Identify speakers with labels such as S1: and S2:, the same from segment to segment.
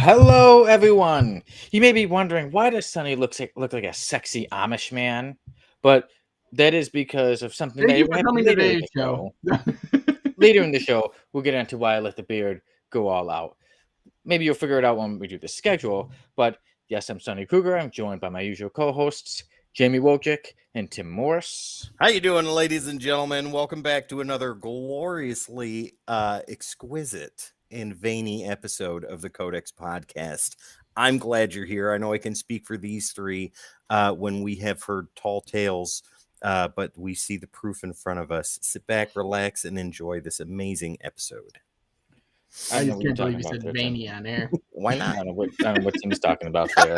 S1: Hello, everyone. You may be wondering, why does Sonny look like a sexy Amish man? But that is because of something
S2: Thank
S1: that
S2: you
S1: will
S2: for
S1: happen
S2: coming to
S1: later in
S2: today's
S1: the
S2: show.
S1: show. Later in the show, we'll get into why I let the beard go all out. Maybe you'll figure it out when we do the schedule. But yes, I'm Sonny Kruger. I'm joined by my usual co-hosts, Jamie Wojcik and Tim Morris.
S3: How you doing, ladies and gentlemen? Welcome back to another gloriously exquisite and veiny episode of the CODEX podcast. I'm glad you're here. I know I can speak for these three when we have heard tall tales, but we see the proof in front of us. Sit back, relax, and enjoy this amazing episode.
S2: I just can't believe you said veiny on air.
S3: Why not?
S1: I don't know what Tim's talking about there.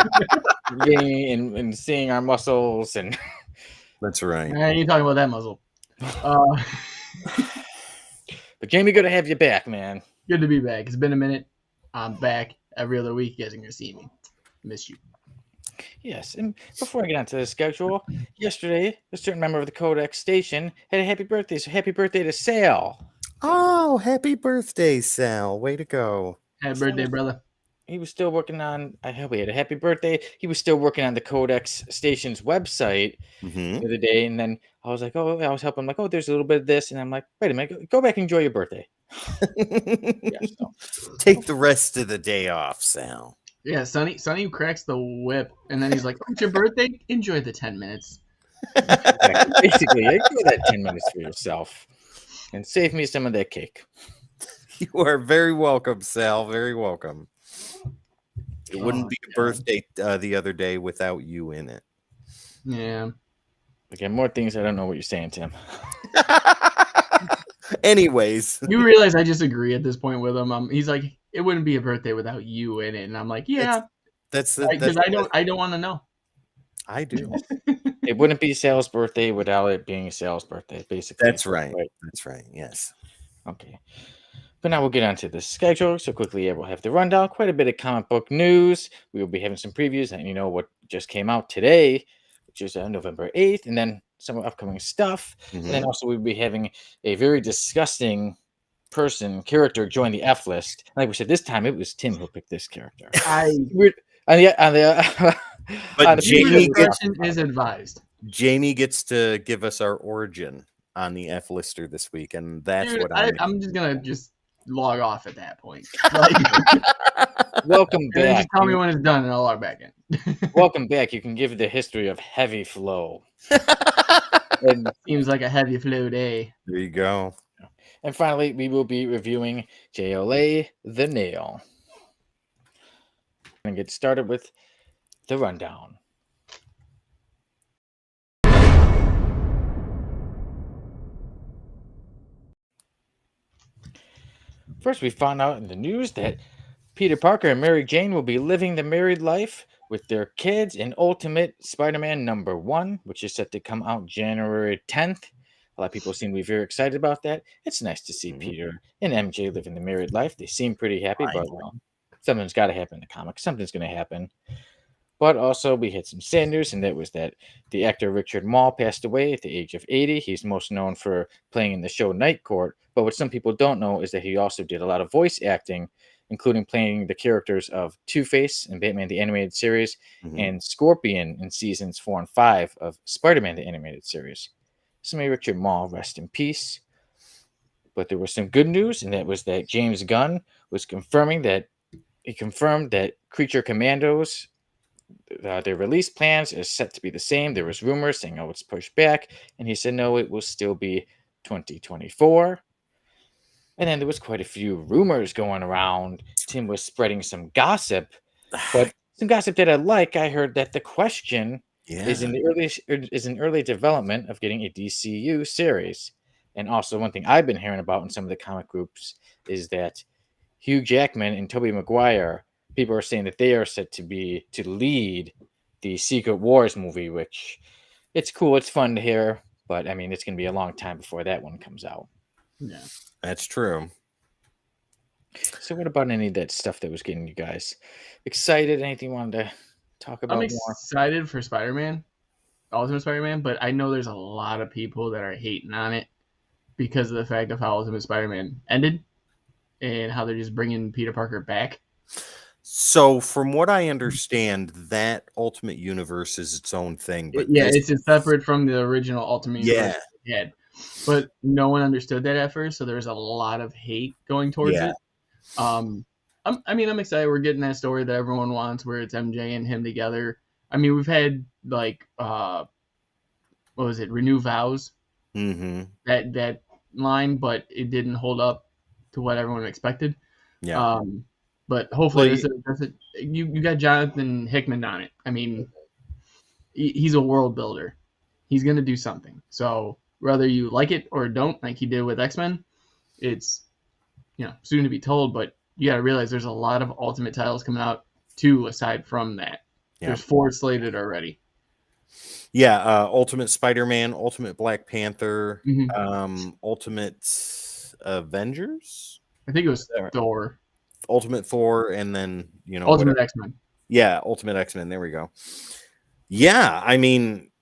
S1: Veiny and seeing our muscles and
S3: That's right.
S2: I ain't talking about that muzzle.
S1: But Jamie, good to have you back, man.
S2: Good to be back. It's been a minute. I'm back every other week. You guys are gonna see me. Miss you.
S1: Yes, and before I get onto the schedule, yesterday a certain member of the Codex station had a happy birthday. So happy birthday to Sal.
S3: Oh, happy birthday, Sal. Way to go.
S2: Happy birthday, brother.
S1: He was still working on, I hope he had a happy birthday. He was still working on the Codex station's website the other day. And then I was like, oh, I was helping him, like, oh, there's a little bit of this. And I'm like, wait a minute, go back and enjoy your birthday. Yeah, so.
S3: Take the rest of the day off, Sal.
S2: Yeah, Sonny cracks the whip, and then he's like, oh, it's your birthday? Enjoy the 10 minutes.
S1: Exactly. Basically, enjoy that 10 minutes for yourself and save me some of that cake.
S3: You are very welcome, Sal. Very welcome. It wouldn't be a birthday the other day without you in it.
S2: Yeah.
S1: Again, more things I don't know what you're saying, Tim.
S3: Anyways.
S2: You realize I just agree at this point with him. He's like, it wouldn't be a birthday without you in it. And I'm like, yeah. Because I don't want to know.
S3: I do.
S1: It wouldn't be Sal's birthday without it being Sal's birthday, basically.
S3: That's right. That's right. Yes.
S1: Okay. But now we'll get on to the schedule. So quickly, we'll have the rundown. Quite a bit of comic book news. We will be having some previews and what just came out today, which is November 8th, and then some upcoming stuff. Mm-hmm. And then also we'll be having a very disgusting character join the F list. Like we said, this time it was Tim who picked this character.
S2: But Jamie is advised.
S3: Jamie gets to give us our origin on the F lister this week, and that's what
S2: I'm just gonna log off at that point.
S1: Welcome back.
S2: Just tell me when it's done, and I'll log back in.
S1: Welcome back. You can give the history of heavy flow.
S2: It seems like a heavy flow day.
S3: There you go.
S1: And finally, we will be reviewing JLA The Nail. And get started with the rundown. First, we found out in the news that Peter Parker and Mary Jane will be living the married life with their kids in Ultimate Spider-Man #1, which is set to come out January 10th. A lot of people seem to be very excited about that. It's nice to see Peter and MJ living the married life. They seem pretty happy, but something's got to happen in the comics. Something's going to happen. But also, we had some sad news, and that was that the actor Richard Mall passed away at the age of 80. He's most known for playing in the show Night Court. But what some people don't know is that he also did a lot of voice acting, including playing the characters of Two-Face in Batman the Animated Series and Scorpion in seasons 4 and 5 of Spider-Man the Animated Series. So may Richard Mall rest in peace. But there was some good news, and that was that James Gunn was confirmed that Creature Commandos, their release plans is set to be the same. There was rumors saying, it's pushed back. And he said, no, it will still be 2024. And then there was quite a few rumors going around. Tim was spreading some gossip. But some gossip that I like. I heard that The Question is in early development of getting a DCU series. And also one thing I've been hearing about in some of the comic groups is that Hugh Jackman and Tobey Maguire, people are saying that they are set to lead the Secret Wars movie, which it's cool. It's fun to hear, but I mean, it's going to be a long time before that one comes out.
S2: Yeah,
S3: that's true.
S1: So what about any of that stuff that was getting you guys excited? Anything you wanted to talk about?
S2: I'm excited for Spider-Man, Ultimate Spider-Man, but I know there's a lot of people that are hating on it because of the fact of how Ultimate Spider-Man ended and how they're just bringing Peter Parker back.
S3: So, from what I understand, that Ultimate Universe is its own thing, but
S2: It's separate from the original Ultimate Universe
S3: yeah,
S2: it had. But no one understood that at first, so there was a lot of hate going towards it. I'm excited. We're getting that story that everyone wants, where it's MJ and him together. I mean, we've had like what was it, Renew Vows?
S3: Mm-hmm.
S2: That line, but it didn't hold up to what everyone expected.
S3: Yeah.
S2: But hopefully
S3: Well,
S2: you got Jonathan Hickman on it. I mean, he's a world builder. He's gonna do something. So whether you like it or don't, like he did with X-Men, it's soon to be told. But you got to realize there's a lot of Ultimate titles coming out too. Aside from that, there's 4 slated already.
S3: Yeah, Ultimate Spider-Man, Ultimate Black Panther, Ultimate Avengers.
S2: I think it was Thor.
S3: Ultimate Thor, and then
S2: Ultimate X-Men.
S3: Yeah, Ultimate X-Men. There we go. Yeah, I mean,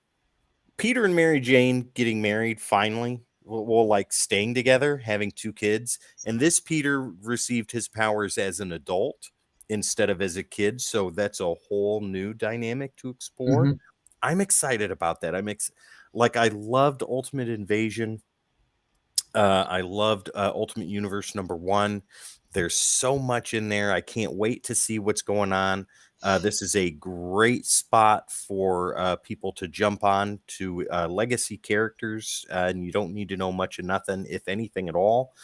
S3: Peter and Mary Jane getting married finally. Well, like staying together, having 2 kids, and this Peter received his powers as an adult instead of as a kid, so that's a whole new dynamic to explore. I'm excited about that. I loved Ultimate Invasion. I loved Ultimate Universe #1. There's so much in there. I can't wait to see what's going on. This is a great spot for people to jump on to legacy characters, and you don't need to know much of nothing, if anything at all.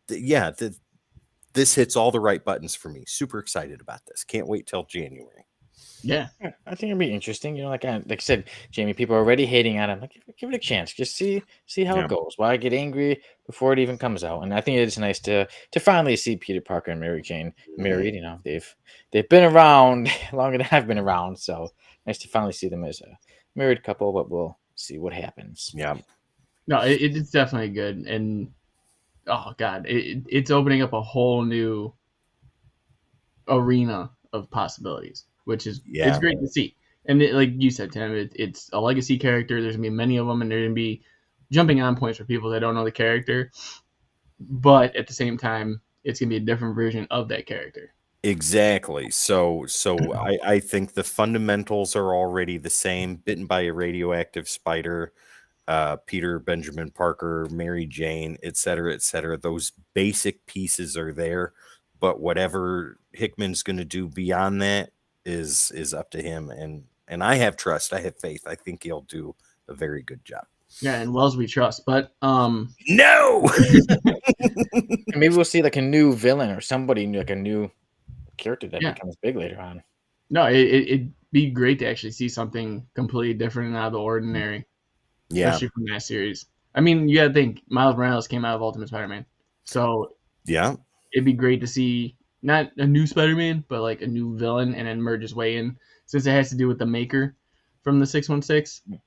S3: This hits all the right buttons for me. Super excited about this. Can't wait till January.
S2: Yeah,
S1: I think it'd be interesting. Like I said, Jamie, people are already hating on him. Like, give it a chance. Just see how it goes. Why get angry before it even comes out? And I think it's nice to finally see Peter Parker and Mary Jane married. They've been around longer than I've been around, so nice to finally see them as a married couple. But we'll see what happens.
S3: Yeah.
S2: No, it's definitely good, and oh god, it's opening up a whole new arena of possibilities, which is it's great to see. And like you said, Tim, it's a legacy character. There's gonna be many of them, and there's gonna be jumping on points for people that don't know the character. But at the same time, it's gonna be a different version of that character.
S3: Exactly. So I think the fundamentals are already the same. Bitten by a radioactive spider, Peter Benjamin Parker, Mary Jane, et cetera, et cetera. Those basic pieces are there, but whatever Hickman's going to do beyond that is up to him. And I have trust. I have faith. I think he'll do a very good job.
S2: Yeah, and Wells we trust, but
S3: no.
S1: Maybe we'll see like a new villain or somebody new, like a new character that becomes big later on.
S2: No, it'd be great to actually see something completely different and out of the ordinary.
S3: Yeah.
S2: Especially from that series. I mean, you gotta think Miles Morales came out of Ultimate Spider-Man. So
S3: yeah,
S2: it'd be great to see not a new Spider-Man, but like a new villain and then merge his way in, since it has to do with the Maker from the 616.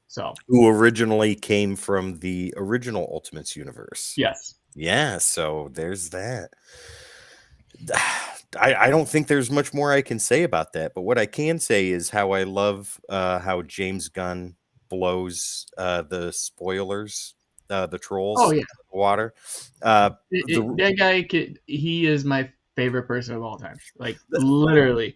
S2: So
S3: who originally came from the original Ultimates universe.
S2: Yes.
S3: Yeah, so there's that. I don't think there's much more I can say about that, but what I can say is how I love how James Gunn blows the spoilers, the trolls,
S2: the
S3: water.
S2: That guy, he is my favorite person of all time. Like literally,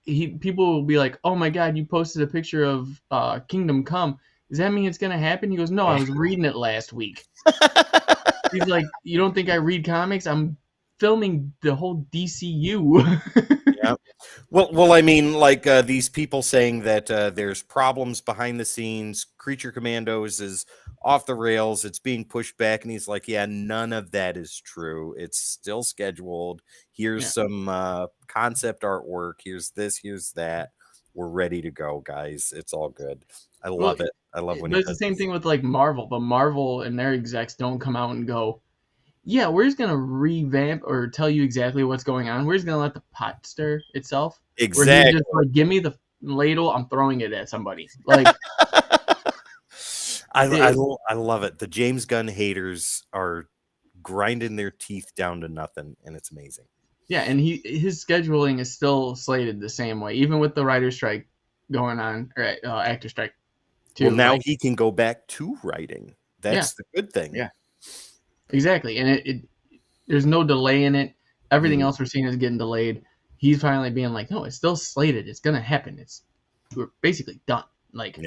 S2: people will be like, "Oh my god, you posted a picture of Kingdom Come. Does that mean it's gonna happen?" He goes, "No, I was reading it last week." He's like, "You don't think I read comics? I'm filming the whole DCU."
S3: Yeah. Well, I mean, like these people saying that there's problems behind the scenes. Creature Commandos is off the rails. It's being pushed back, and he's like, "Yeah, none of that is true. It's still scheduled. Here's some concept artwork. Here's this. Here's that. We're ready to go, guys. It's all good. I love it. I love when
S2: it's the same thing with like Marvel, but Marvel and their execs don't come out and go, "Yeah, we're just gonna revamp or tell you exactly what's going on. We're just gonna let the pot stir itself."
S3: Exactly.
S2: Where he's just like, "Give me the ladle. I'm throwing it at somebody." Like,
S3: I love it. The James Gunn haters are grinding their teeth down to nothing, and it's amazing.
S2: Yeah, and his scheduling is still slated the same way, even with the writer's strike going on, or actor strike too.
S3: Well, now he can go back to writing. That's the good thing.
S1: Yeah.
S2: Exactly, and it there's no delay in it. Everything else we're seeing is getting delayed. He's finally being like, no, it's still slated. It's gonna happen. We're basically done. Like,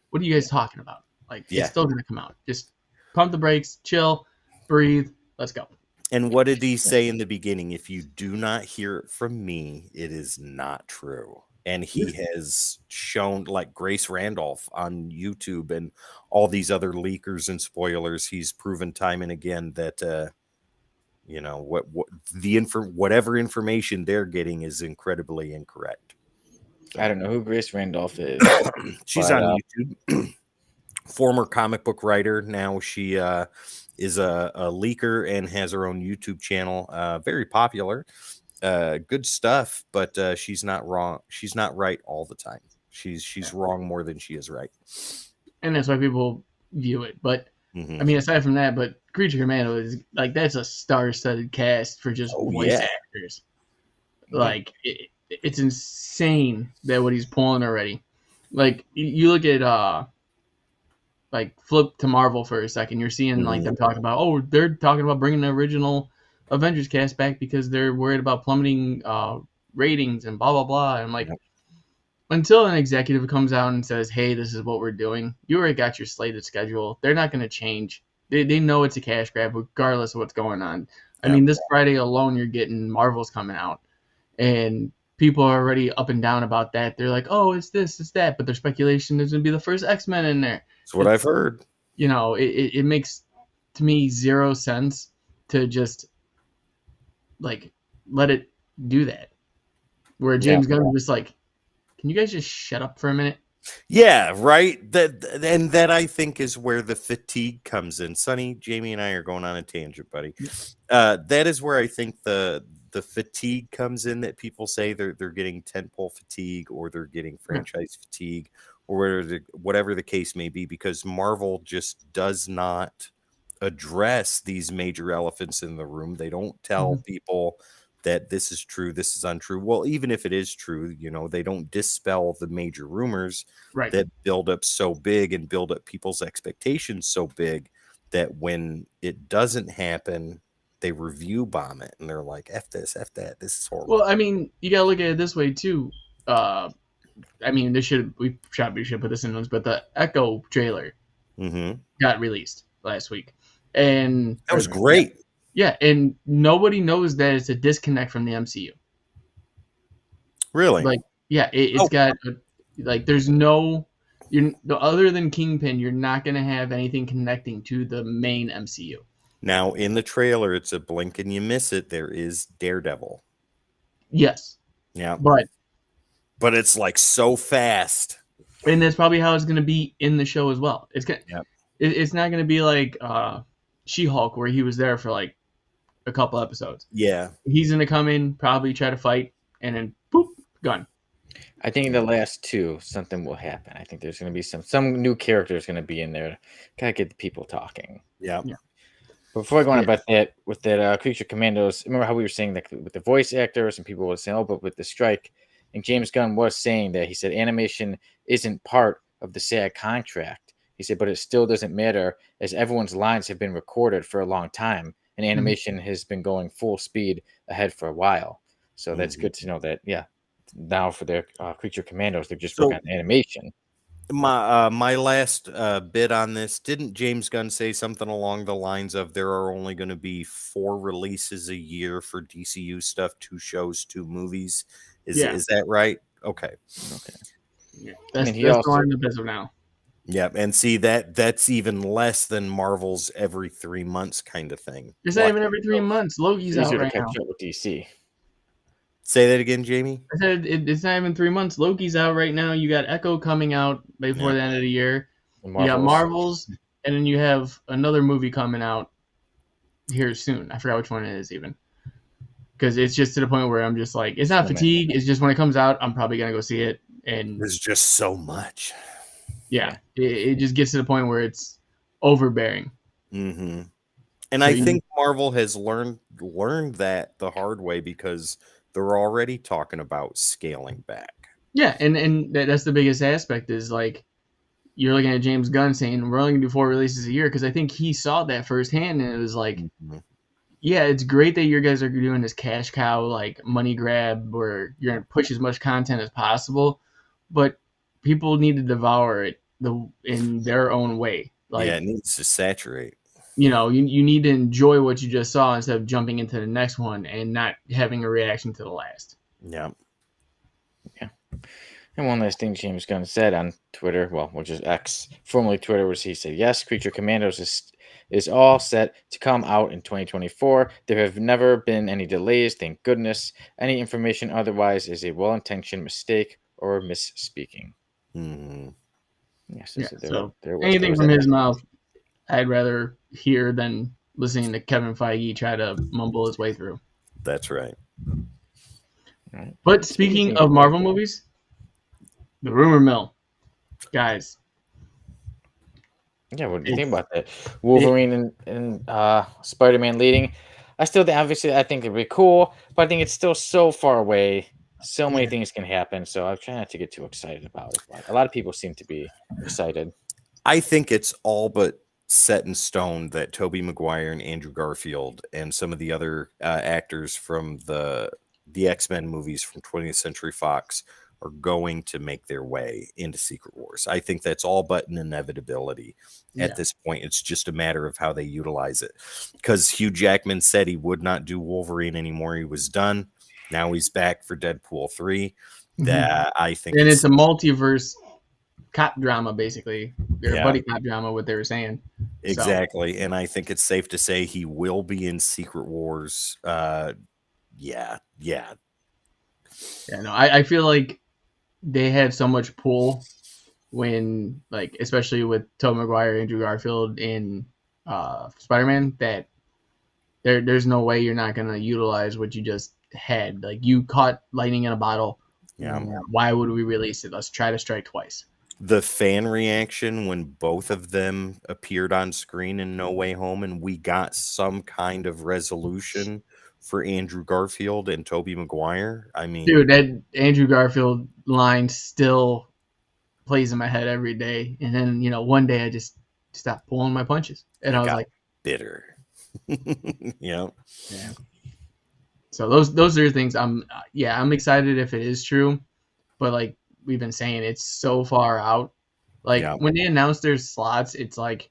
S2: what are you guys talking about? Like, it's still gonna come out. Just pump the brakes, chill, breathe. Let's go.
S3: And what did he say in the beginning? If you do not hear it from me, it is not true. And he has shown, like Grace Randolph on YouTube and all these other leakers and spoilers, he's proven time and again that whatever information they're getting is incredibly incorrect.
S1: So, I don't know who Grace Randolph is.
S3: She's on YouTube. Former comic book writer. Now she is a leaker and has her own YouTube channel. Very popular. Good stuff, but she's not wrong. She's not right all the time. She's wrong more than she is right.
S2: And that's why people view it. But I mean, aside from that, but Creature Commando is like, that's a star-studded cast for just voice actors. Like it's insane that what he's pulling already. Like you look at like flip to Marvel for a second, you're seeing like them talking about, they're talking about bringing the original Avengers cast back because they're worried about plummeting ratings and blah blah blah. And I'm like, until an executive comes out and says, hey, this is what we're doing, you already got your slated schedule. They're not going to change. They know it's a cash grab regardless of what's going on. I mean, this Friday alone, you're getting Marvel's coming out, and people are already up and down about that. They're like, oh, it's this, it's that, but their speculation is going to be the first X-Men in there.
S3: That's what I've heard.
S2: You know, it makes, to me, zero sense to just, like, let it do that. Where James Gunn was just like, can you guys just shut up for a minute?
S3: Yeah, right. That I think is where the fatigue comes in. Sonny, Jamie, and I are going on a tangent, buddy. That is where I think the fatigue comes in, that people say they're getting tentpole fatigue or they're getting franchise fatigue or whatever the case may be, because Marvel just does not address these major elephants in the room. They don't tell people that this is true, this is untrue. Well, even if it is true, they don't dispel the major rumors that build up so big and build up people's expectations so big that when it doesn't happen, they review bomb it and they're like, F this, F that, this is horrible.
S2: Well, I mean, you gotta look at it this way too. I mean, we should put this in notes, but the Echo trailer got released last week, and
S3: that was great.
S2: Yeah, and nobody knows that it's a disconnect from the MCU.
S3: Really?
S2: Like, yeah, it's got like, there's no, other than Kingpin, you're not gonna have anything connecting to the main MCU.
S3: Now, in the trailer, it's a blink and you miss it. There is Daredevil.
S2: Yes.
S3: Yeah.
S2: But
S3: it's like so fast.
S2: And that's probably how it's going to be in the show as well. It's it's not going to be like She-Hulk, where he was there for like a couple episodes.
S3: Yeah.
S2: He's going to come in, probably try to fight, and then boop, gone.
S1: I think in the last two, something will happen. I think there's going to be some new characters going to be in there to kind of get the people talking.
S3: Yeah.
S1: Before I go on about that, with that Creature Commandos, remember how we were saying that with the voice actors and people were saying, but with the strike, and James Gunn was saying that he said animation isn't part of the SAG contract. He said, but it still doesn't matter as everyone's lines have been recorded for a long time and animation has been going full speed ahead for a while. So that's good to know that, now for their Creature Commandos, they're just working on animation.
S3: My last bit on this, didn't James Gunn say something along the lines of there are only going to be 4 releases a year for DCU stuff, 2 shows, 2 movies? Is that right? Okay.
S2: Yeah. That's going the business now.
S3: Yeah, and see that's even less than Marvel's every 3 months kind of thing.
S2: It's not even every 3 months. Loki's out right now.
S1: Catch up with DC.
S3: Say that again, Jamie.
S2: I said it's not even 3 months. Loki's out right now. You got Echo coming out before the end of the year. You got Marvels, and then you have another movie coming out here soon. I forgot which one it is even. Because it's just to the point where I'm just like, it's not fatigue. It's just when it comes out, I'm probably going to go see it. And
S3: there's just so much.
S2: Yeah. It just gets to the point where it's overbearing.
S3: Mm-hmm. And I think Marvel has learned that the hard way, because they're already talking about scaling back.
S2: Yeah, and that's the biggest aspect is, like, you're looking at James Gunn saying, we're only going to do 4 releases a year, because I think he saw that firsthand, and it was like, yeah, it's great that you guys are doing this cash cow, like money grab, where you're going to push as much content as possible, but people need to devour it in their own way. Like,
S3: it needs to saturate.
S2: you need to enjoy what you just saw instead of jumping into the next one and not having a reaction to the last.
S3: Yeah.
S1: And one last thing James Gunn said on Twitter, well, which is X, formerly Twitter, was he said, yes, Creature Commandos is all set to come out in 2024. There have never been any delays, thank goodness. Any information otherwise is a well-intentioned mistake or misspeaking.
S3: Mm-hmm.
S1: Yes,
S2: Yeah, so
S1: there
S2: anything
S1: was
S2: from
S1: that.
S2: his mouth, I'd rather hear than listening to Kevin Feige try to mumble his way through.
S3: That's right.
S1: Right.
S2: But speaking of Marvel movies, the rumor mill, guys.
S1: Yeah, what do you think about that? Wolverine and Spider-Man leading. I still think, obviously, I think it'd be cool, but I think it's still so far away. So many things can happen, so I'm trying not to get too excited about it. But a lot of people seem to be excited.
S3: I think it's all but set in stone that Tobey Maguire and Andrew Garfield and some of the other actors from the X-Men movies from 20th Century Fox are going to make their way into Secret Wars. I think that's all but an inevitability at this point. It's just a matter of how they utilize it. Because Hugh Jackman said he would not do Wolverine anymore. He was done. Now he's back for Deadpool 3. That I think,
S2: and it's a multiverse cop drama, basically. They're a buddy cop drama, what they were saying.
S3: Exactly. So. And I think it's safe to say he will be in Secret Wars. Yeah.
S2: No, I feel like they had so much pull when, like, especially with Tobey Maguire, Andrew Garfield in Spider-Man, that there's no way you're not going to utilize what you just had. Like, you caught lightning in a bottle.
S3: Yeah.
S2: Why would we release it? Let's try to strike twice.
S3: The fan reaction when both of them appeared on screen in No Way Home and we got some kind of resolution for Andrew Garfield and Tobey Maguire. I mean,
S2: dude, that Andrew Garfield line still plays in my head every day. And then, one day I just stopped pulling my punches. And I was like,
S3: bitter. Yeah.
S2: So those are things I'm excited if it is true. But like we've been saying, it's so far out. Like when they announce their slots, it's like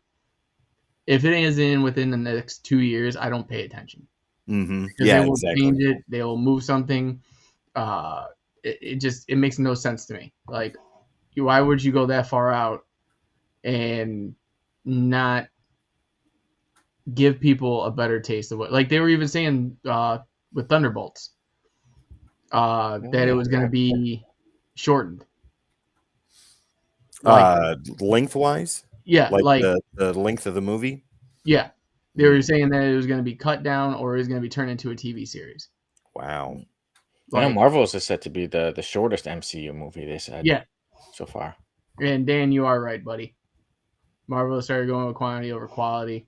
S2: if it isn't within the next 2 years, I don't pay attention.
S3: Mm-hmm.
S2: Yeah, they will change it. They will move something. It makes no sense to me. Like, why would you go that far out and not give people a better taste of what? Like they were even saying with Thunderbolts that it was going to be shortened.
S3: Lengthwise?
S2: Yeah,
S3: like the length of the movie?
S2: Yeah. They were saying that it was going to be cut down or it was going to be turned into a TV series.
S3: Wow.
S1: I know Marvel's is set to be the shortest MCU movie, they said. Yeah. So far.
S2: And Dan, you are right, buddy. Marvel started going with quantity over quality.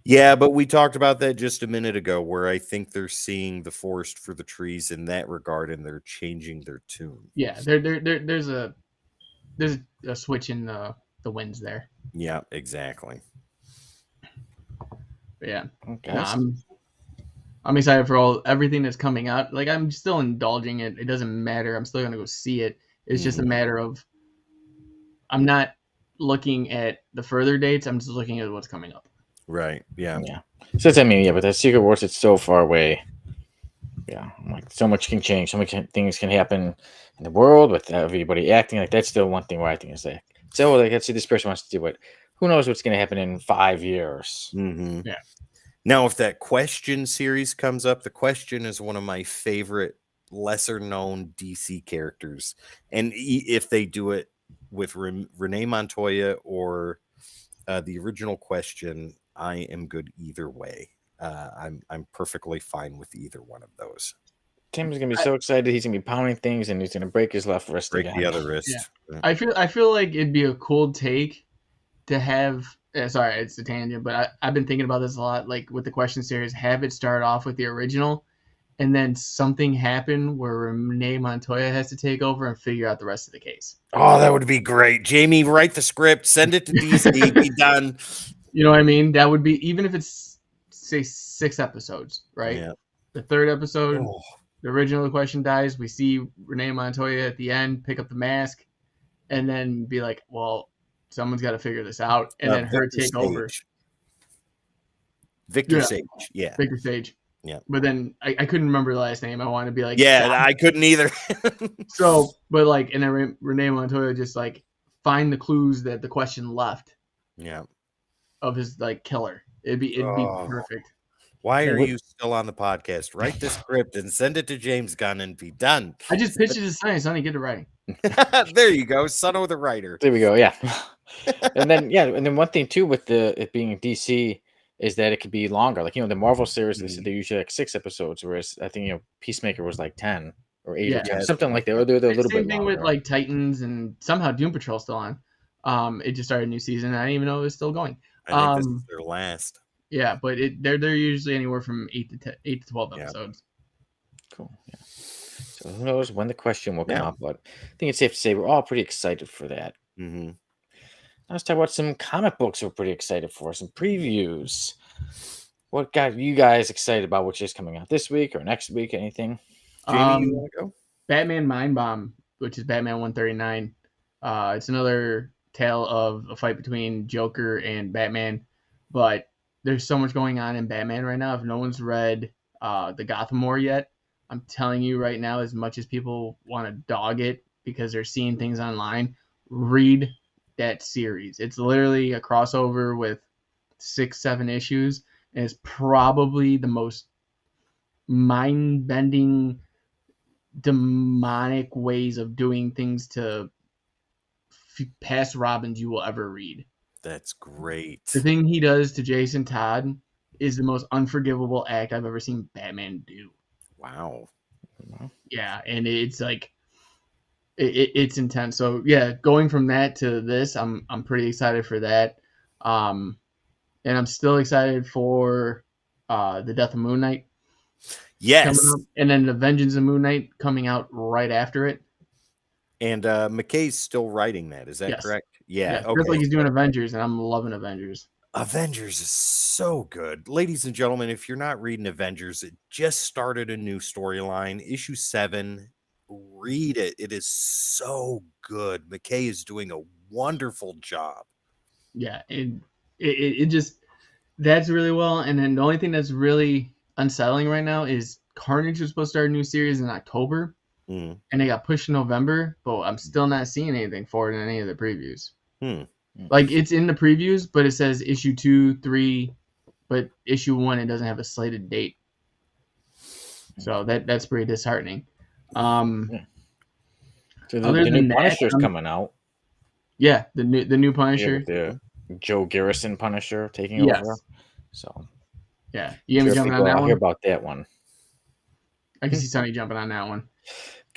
S3: Yeah, but we talked about that just a minute ago, where I think they're seeing the forest for the trees in that regard, and they're changing their tune.
S2: Yeah, there's a switch in the winds there.
S3: Yeah, exactly.
S2: But yeah, I'm excited for everything that's coming out. Like I'm still indulging it. It doesn't matter. I'm still gonna go see it. It's just a matter of I'm not looking at the further dates. I'm just looking at what's coming up.
S3: Right. Yeah.
S1: So I mean, but the Secret Wars, it's so far away. Yeah, like so much can change. So much things can happen in the world with everybody acting. Like that's still one thing where I think is like, so like let's see, this person wants to do it. Who knows what's going to happen in 5 years?
S3: Mm-hmm. Yeah. Now, if that Question series comes up, the Question is one of my favorite lesser-known DC characters, and if they do it with Renee Montoya or the original Question, I am good either way. I'm perfectly fine with either one of those.
S1: Tim is gonna be so excited. He's gonna be pounding things, and he's gonna break his left wrist again.
S3: The other wrist.
S2: Yeah. I feel like it'd be a cool take to have. Sorry, it's a tangent, but I've been thinking about this a lot. Like with the Question series, have it start off with the original, and then something happen where Renee Montoya has to take over and figure out the rest of the case.
S3: Oh, that would be great. Jamie, write the script, send it to DC, be done.
S2: You know what I mean? That would be, even if it's say 6 episodes, right?
S3: Yeah.
S2: The 3rd episode,
S3: Oh,
S2: the original question dies. We see Renee Montoya at the end pick up the mask, and then be like, "Well, someone's got to figure this out," and then her
S3: Victor
S2: take over.
S3: Sage. Victor Sage. Yeah.
S2: Victor Sage.
S3: Yeah.
S2: But then I couldn't remember the last name. I wanted to be like,
S3: Yeah,
S2: God.
S3: I couldn't either.
S2: So, but like, and then Renee Montoya just like find the clues that the question left.
S3: Yeah.
S2: Of his like killer. It'd be perfect.
S3: Why are you still on the podcast? Write the script and send it to James Gunn and be done.
S2: I just pitched it to Sonny. Sonny, get it right.
S3: There you go, son of the writer.
S1: There we go. Yeah, and then one thing too with it being DC is that it could be longer. Like the Marvel series, they said they're usually like 6 episodes, whereas I think Peacemaker was like 10 or 8 or 10, something like that. Or they're a little bit longer. Same thing
S2: with like Titans and somehow Doom Patrol's still on. It just started a new season. I didn't even know it was still going.
S3: I think this is their last.
S2: Yeah, but they're usually anywhere from 8 to 12 episodes.
S1: Cool. Yeah. So who knows when the question will come up, but I think it's safe to say we're all pretty excited for that.
S3: Mm-hmm.
S1: Now let's talk about some comic books we're pretty excited for, some previews. What got you guys excited about which is coming out this week or next week? Anything?
S3: Jamie, you want to go?
S2: Batman Mind Bomb, which is Batman 139. It's another tale of a fight between Joker and Batman, but there's so much going on in Batman right now. If no one's read the Gotham War yet, I'm telling you right now, as much as people want to dog it because they're seeing things online, read that series. It's literally a crossover with 6-7 issues, and it's probably the most mind-bending, demonic ways of doing things to past Robins you will ever read.
S3: That's great.
S2: The thing he does to Jason Todd is the most unforgivable act I've ever seen Batman do.
S3: Wow.
S2: Yeah, and it's like it's intense. So yeah, going from that to this, I'm pretty excited for that. And I'm still excited for the Death of Moon Knight.
S3: Yes.
S2: And then the Vengeance of Moon Knight coming out right after it.
S3: And McKay's still writing that. Is that correct? Yeah.
S2: Okay. It's like he's doing Avengers, and I'm loving Avengers.
S3: Avengers is so good. Ladies and gentlemen, if you're not reading Avengers, it just started a new storyline. Issue 7. Read it. It is so good. McKay is doing a wonderful job.
S2: Yeah. It just, that's really well. And then the only thing that's really unsettling right now is Carnage was supposed to start a new series in October. And they got pushed in November, but I'm still not seeing anything for it in any of the previews. Like, it's in the previews, but it says issue 2, 3, but issue 1, it doesn't have a slated date. So that's pretty disheartening.
S1: So the new Punisher's coming out.
S2: Yeah, the new Punisher.
S1: The Joe Garrison Punisher taking over. So
S2: yeah, you gonna be jumping on that one?
S1: I'll hear about that one.
S2: I can see Sonny jumping on that one.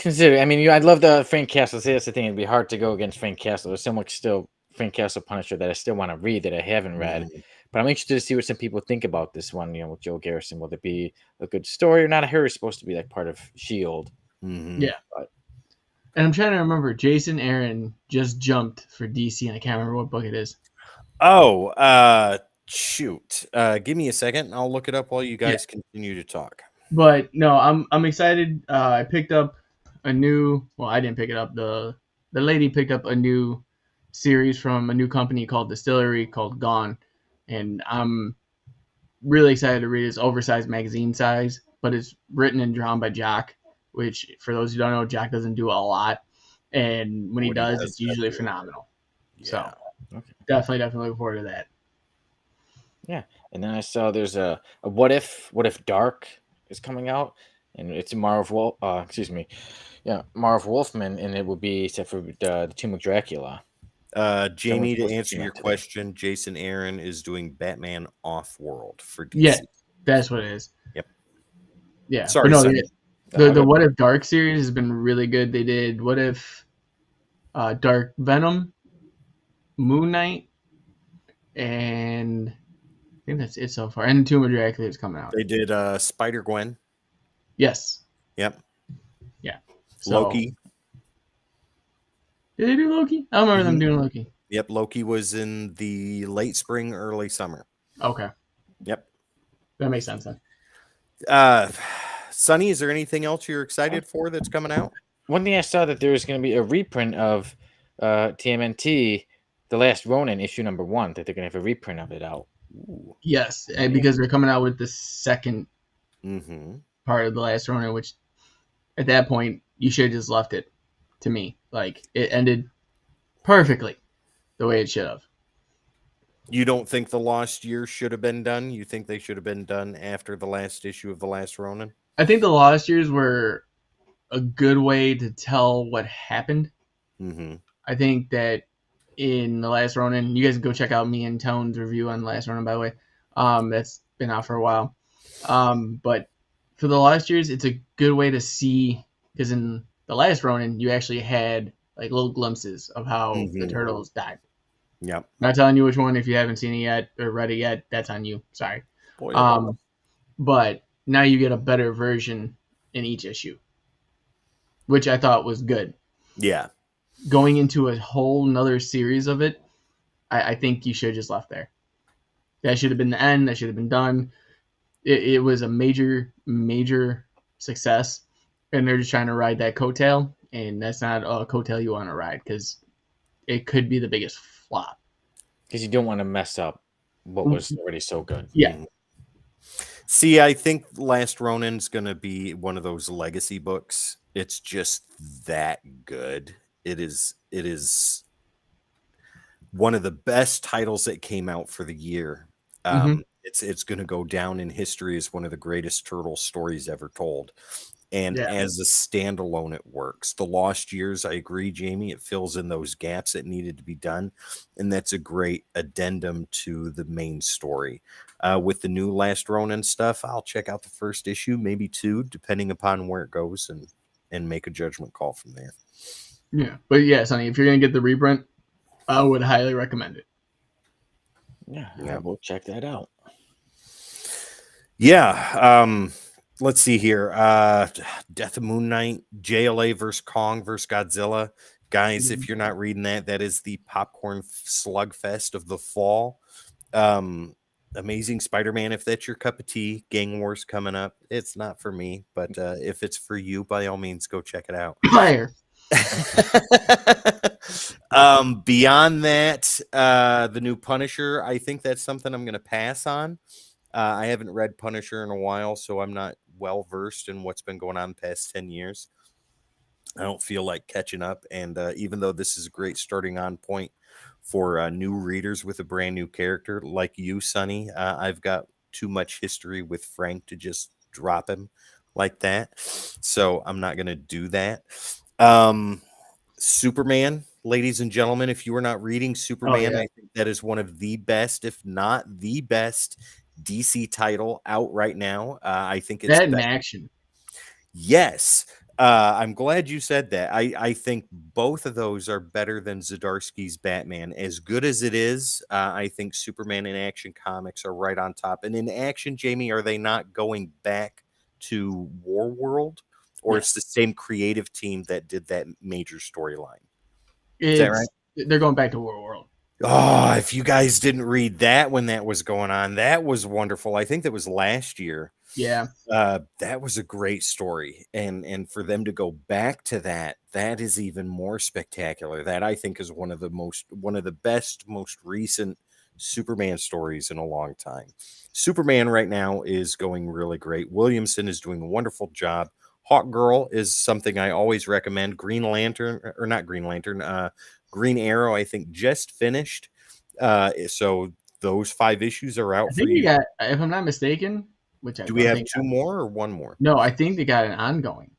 S1: I'd love the Frank Castle. See, that's the thing. It'd be hard to go against Frank Castle. There's so much still Frank Castle Punisher that I still want to read that I haven't read. But I'm interested to see what some people think about this one, with Joe Garrison. Will it be a good story or not? I heard it's supposed to be like part of S.H.I.E.L.D.
S2: Yeah. And I'm trying to remember, Jason Aaron just jumped for DC, and I can't remember what book it is.
S3: Oh, shoot. Give me a second. I'll look it up while you guys continue to talk.
S2: But no, I'm excited. I picked up a new. Well, I didn't pick it up. The lady picked up a new series from a new company called Distillery called Gone, and I'm really excited to read it. It's oversized magazine size, but it's written and drawn by Jock, which for those who don't know, Jock doesn't do a lot, and when he does, it's usually phenomenal. Yeah. So definitely looking forward to that.
S1: Yeah, and then I saw there's a What If Dark is coming out, and it's Marv Wolfman, and it will be set for the Tomb of Dracula.
S3: Jamie, to answer your question, Jason Aaron is doing Batman Off-World for DC.
S2: Yeah, that's what it is.
S3: Yep.
S2: Yeah.
S3: Sorry,
S2: the What If Dark series has been really good. They did What If Dark Venom, Moon Knight, and I think that's it so far. And Tomb of Dracula is coming out.
S3: They did Spider-Gwen.
S2: Yes.
S3: Yep.
S2: Yeah.
S3: Loki.
S2: Did they do Loki? I don't remember them doing Loki.
S3: Yep, Loki was in the late spring, early summer.
S2: Okay.
S3: Yep.
S2: That makes sense then.
S3: Sonny, is there anything else you're excited for that's coming out?
S1: One thing I saw that there was going to be a reprint of TMNT, The Last Ronin, issue number 1, that they're going to have a reprint of it out.
S3: Ooh.
S2: Yes, and because they're coming out with the second part of The Last Ronin, which at that point you should have just left it. To me, like it ended perfectly the way it should have.
S3: You don't think the Lost Year should have been done? You think they should have been done after the last issue of The Last Ronin?
S2: I think the Lost Years were a good way to tell what happened. I think that in The Last Ronin, you guys can go check out me and Tone's review on The Last Ronin, by the way. That's been out for a while. But for the Lost Years, it's a good way to see, because in The Last Ronin, you actually had like little glimpses of how the turtles died.
S3: Yep.
S2: Not telling you which one. If you haven't seen it yet or read it yet, that's on you. Sorry. But now you get a better version in each issue, which I thought was good.
S3: Yeah.
S2: Going into a whole nother series of it, I think you should have just left there. That should have been the end. That should have been done. It was a major, major success, and they're just trying to ride that coattail, and that's not a coattail you want to ride, because it could be the biggest flop.
S1: Because you don't want to mess up what was already so good.
S2: Yeah.
S3: See, I think Last Ronin's going to be one of those legacy books. It's just that good. It is one of the best titles that came out for the year. It's going to go down in history as one of the greatest turtle stories ever told. And as a standalone, it works. The Lost Years, I agree, Jamie. It fills in those gaps that needed to be done. And that's a great addendum to the main story. With the new Last Ronin stuff, I'll check out the first issue, maybe 2, depending upon where it goes, and make a judgment call from there.
S2: Yeah. But yeah, Sonny, if you're going to get the reprint, I would highly recommend it.
S1: Yeah, we'll check that out.
S3: Yeah. Let's see here. Death of Moon Knight, JLA versus Kong versus Godzilla. Guys, if you're not reading that, that is the popcorn slugfest of the fall. Amazing Spider-Man, if that's your cup of tea. Gang Wars coming up. It's not for me, but if it's for you, by all means, go check it out.
S2: Fire.
S3: Beyond that, the new Punisher, I think that's something I'm going to pass on. I haven't read Punisher in a while, so I'm not well versed in what's been going on the past 10 years. I don't feel like catching up. And even though this is a great starting on point for new readers with a brand new character like you, Sonny, I've got too much history with Frank to just drop him like that. So I'm not going to do that. Superman, ladies and gentlemen, if you are not reading Superman, I think that is one of the best, if not the best, DC title out right now. I think it's
S2: that in action.
S3: Yes. I'm glad you said that. I think both of those are better than Zdarsky's Batman. As good as it is, I think Superman in Action Comics are right on top. And in action, Jamie, are they not going back to War World? Or it's the same creative team that did that major storyline? Is that right?
S2: They're going back to War World.
S3: Oh, if you guys didn't read that when that was going on, that was wonderful. I think that was last year.
S2: Yeah.
S3: That was a great story. And for them to go back to that, that is even more spectacular. That I think is one of the best, most recent Superman stories in a long time. Superman right now is going really great. Williamson is doing a wonderful job. Hawk Girl is something I always recommend. Green Arrow, I think, just finished. So those 5 issues are out.
S2: I think you got, if I'm not mistaken,
S3: do we have 2 more or 1 more?
S2: No, I think they got an ongoing.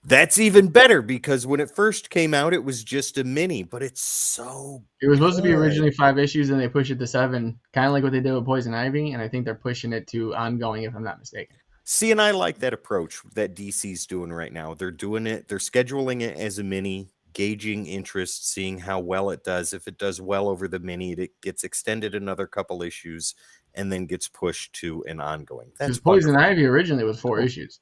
S3: That's even better, because when it first came out, it was just a mini, but it's so
S2: It was supposed to be originally 5 issues, and they pushed it to 7, kind of like what they did with Poison Ivy, and I think they're pushing it to ongoing, if I'm not mistaken.
S3: See, and I like that approach that DC's doing right now. They're doing it, they're scheduling it as a mini, gauging interest, seeing how well it does. If it does well over the mini, it gets extended another couple issues and then gets pushed to an ongoing. That's
S2: Poison Ivy originally was 4 issues.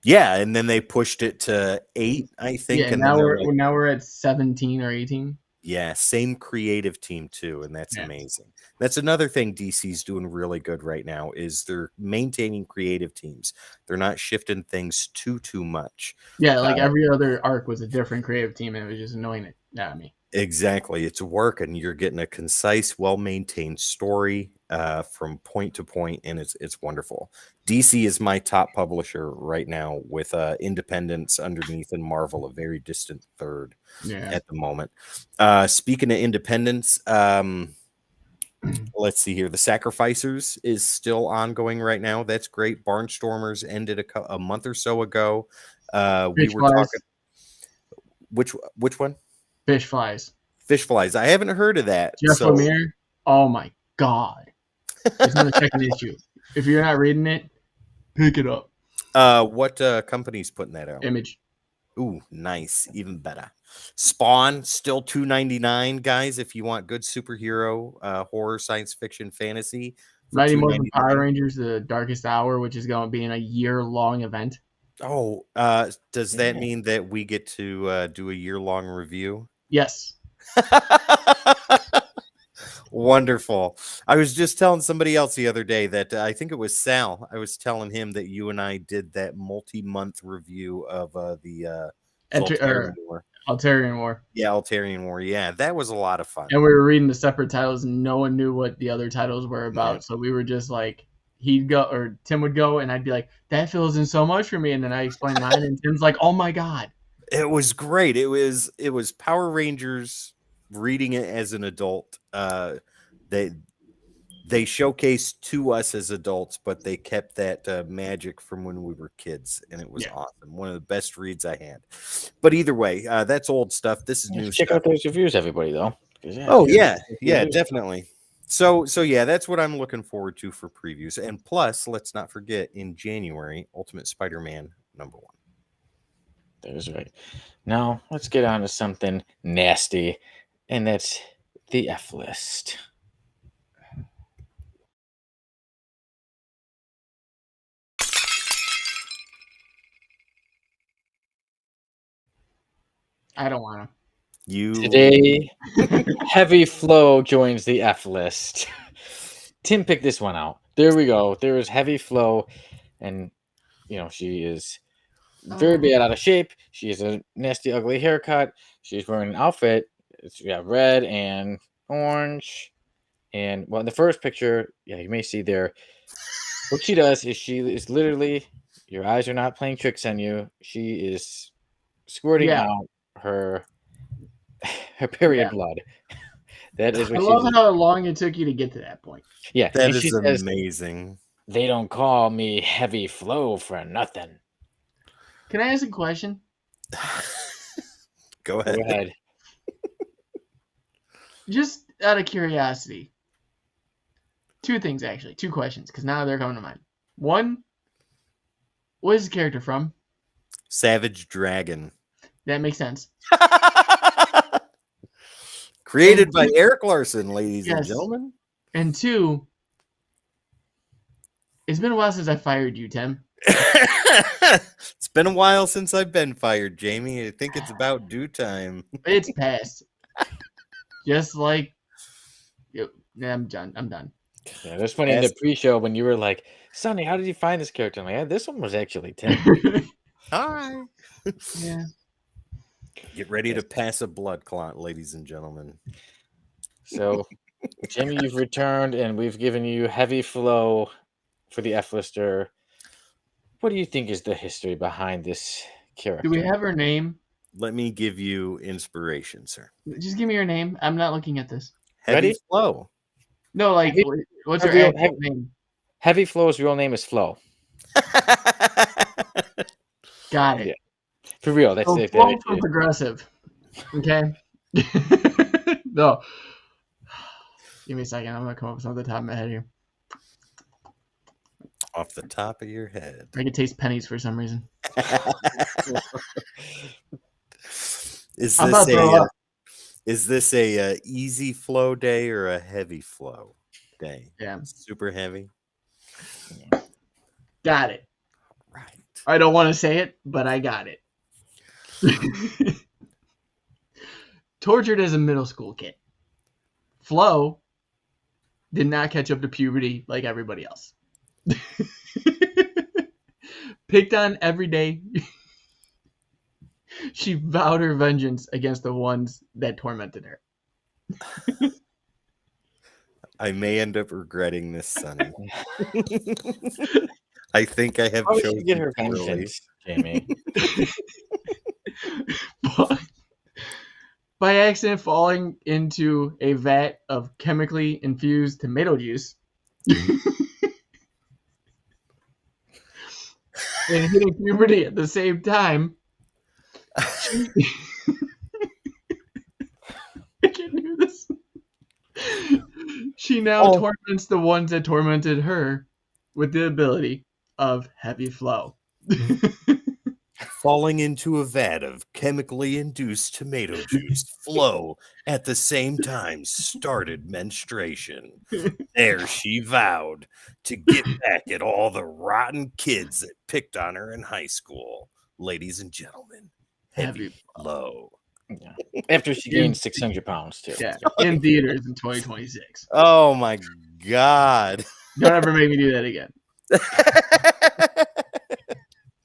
S3: Yeah, and then they pushed it to 8, I think.
S2: Yeah, and now we're at 17 or 18.
S3: Yeah, same creative team too, and that's amazing. That's another thing DC's doing really good right now is they're maintaining creative teams. They're not shifting things too much.
S2: Yeah, like every other arc was a different creative team, and it was just annoying it at me.
S3: Exactly, it's working. You're getting a concise, well-maintained story from point to point, and it's wonderful. DC is my top publisher right now, with Independence underneath and Marvel a very distant third at the moment. Speaking of Independence, let's see here. The Sacrificers is still ongoing right now. That's great. Barnstormers ended a month or so ago. We were talking. Which one?
S2: Fish Flies.
S3: Fish Flies. I haven't heard of that.
S2: Jeff Lemire. Oh my god! It's on the second issue. If you're not reading it, pick it up.
S3: What company's putting that out?
S2: Image.
S3: Ooh, nice. Even better. Spawn, still $2.99, guys. If you want good superhero, horror, science fiction, fantasy.
S2: Mighty Morphin Power Rangers: The Darkest Hour, which is going to be in a year-long event.
S3: Oh, does that mean that we get to do a year-long review?
S2: Yes.
S3: Wonderful. I was just telling somebody else the other day that I think it was Sal. I was telling him that you and I did that multi-month review of the
S2: Altarian War.
S3: Yeah, Altarian War. Yeah, that was a lot of fun.
S2: And we were reading the separate titles, and no one knew what the other titles were about. Yeah. So we were just like, he'd go, or Tim would go, and I'd be like, that fills in so much for me. And then I explained mine, and Tim's like, oh my god.
S3: It was great. It was Power Rangers reading it as an adult. They showcased to us as adults, but they kept that magic from when we were kids, and it was awesome. One of the best reads I had. But either way, that's old stuff. This is new
S1: check
S3: stuff.
S1: Out those reviews, everybody, though.
S3: Yeah, definitely. So yeah, that's what I'm looking forward to for previews. And plus, let's not forget, in January, Ultimate Spider-Man #1.
S1: That is right. Now, let's get on to something nasty, and that's the F list.
S2: I don't want to.
S1: Today, Heavy Flow joins the F list. Tim picked this one out. There we go. There is Heavy Flow, and she is very bad out of shape. She has a nasty, ugly haircut. She's wearing an outfit. It's red and orange. And in the first picture, you may see there, what she does is she is literally, your eyes are not playing tricks on you. She is squirting out her period blood. That is what
S2: I love how long it took you to get to that point.
S1: Yeah,
S3: that is amazing.
S1: They don't call me Heavy Flow for nothing.
S2: Can I ask a question?
S3: Go ahead.
S2: Just out of curiosity. Two things, actually. Two questions, because now they're coming to mind. One, what is the character from?
S3: Savage Dragon.
S2: That makes sense.
S3: Created by Eric Larson, ladies and gentlemen.
S2: And two, it's been a while since I fired you, Tim.
S3: It's been a while since I've been fired, Jamie. I think it's about due time.
S2: It's past. Just like, I'm done.
S1: Yeah, that's funny in the pre-show when you were like, Sonny, how did you find this character? I'm like, this one was actually Tim.
S3: Hi.
S2: Yeah.
S3: Get ready to pass a blood clot, ladies and gentlemen.
S1: So, Jimmy, you've returned, and we've given you Heavy Flow for the F-lister. What do you think is the history behind this character?
S2: Do we have her name?
S3: Let me give you inspiration, sir.
S2: Just give me her name. I'm not looking at this.
S3: Heavy Flow.
S2: No, like, what's her actual name?
S1: Heavy Flow's real name is Flo.
S2: Got it.
S1: Yeah. For real, that's it.
S2: Flow from Progressive. Okay. No. Give me a second. I'm gonna come up with something off the top of my head here.
S3: Off the top of your head.
S2: I can taste pennies for some reason.
S3: Is this a easy flow day or a heavy flow day?
S2: Yeah.
S3: Super heavy.
S2: Got it.
S3: Right.
S2: I don't want to say it, but I got it. tortured as a middle school kid. Flo did not catch up to puberty like everybody else. Picked on every day. She vowed her vengeance against the ones that tormented her.
S3: I may end up regretting this, Sonny. I think I have
S1: How would
S3: chosen
S1: she get her
S3: poorly.
S1: vengeance, Jamie?
S2: By accident falling into a vat of chemically infused tomato juice and hitting puberty at the same time. I can't do this. She now torments the ones that tormented her with the ability of heavy flow.
S3: Falling into a vat of chemically induced tomato juice, Flo at the same time started menstruation. There she vowed to get back at all the rotten kids that picked on her in high school. Ladies and gentlemen, Heavy Flo.
S1: Yeah. After she gained 600 pounds, too.
S2: Yeah, in theaters in 2026.
S3: Oh my God.
S2: Don't ever make me do that again.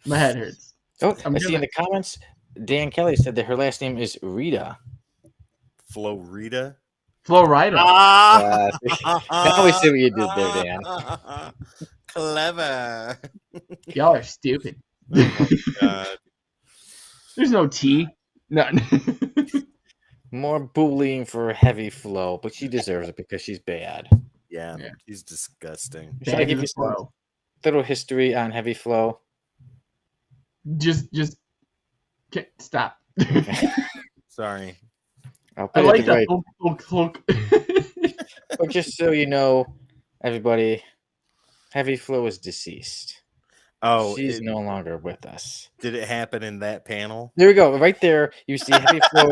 S2: My head hurts.
S1: Oh, I see in the comments, Dan Kelly said that her last name is Rita.
S3: Florida?
S2: Florida.
S1: I always see what you did there, Dan.
S3: Clever.
S2: Y'all are stupid.
S3: Oh my God.
S2: There's no T. None.
S1: More bullying for Heavy Flo, but she deserves it because she's bad.
S3: Yeah. She's disgusting.
S1: Should I give you some little history on Heavy Flo?
S2: Just stop.
S3: Sorry.
S2: I like that. Cloak.
S1: But just so you know, everybody, Heavy Flo is deceased.
S3: Oh,
S1: she's no longer with us.
S3: Did it happen in that panel?
S1: There we go. Right there, you see Heavy Flo.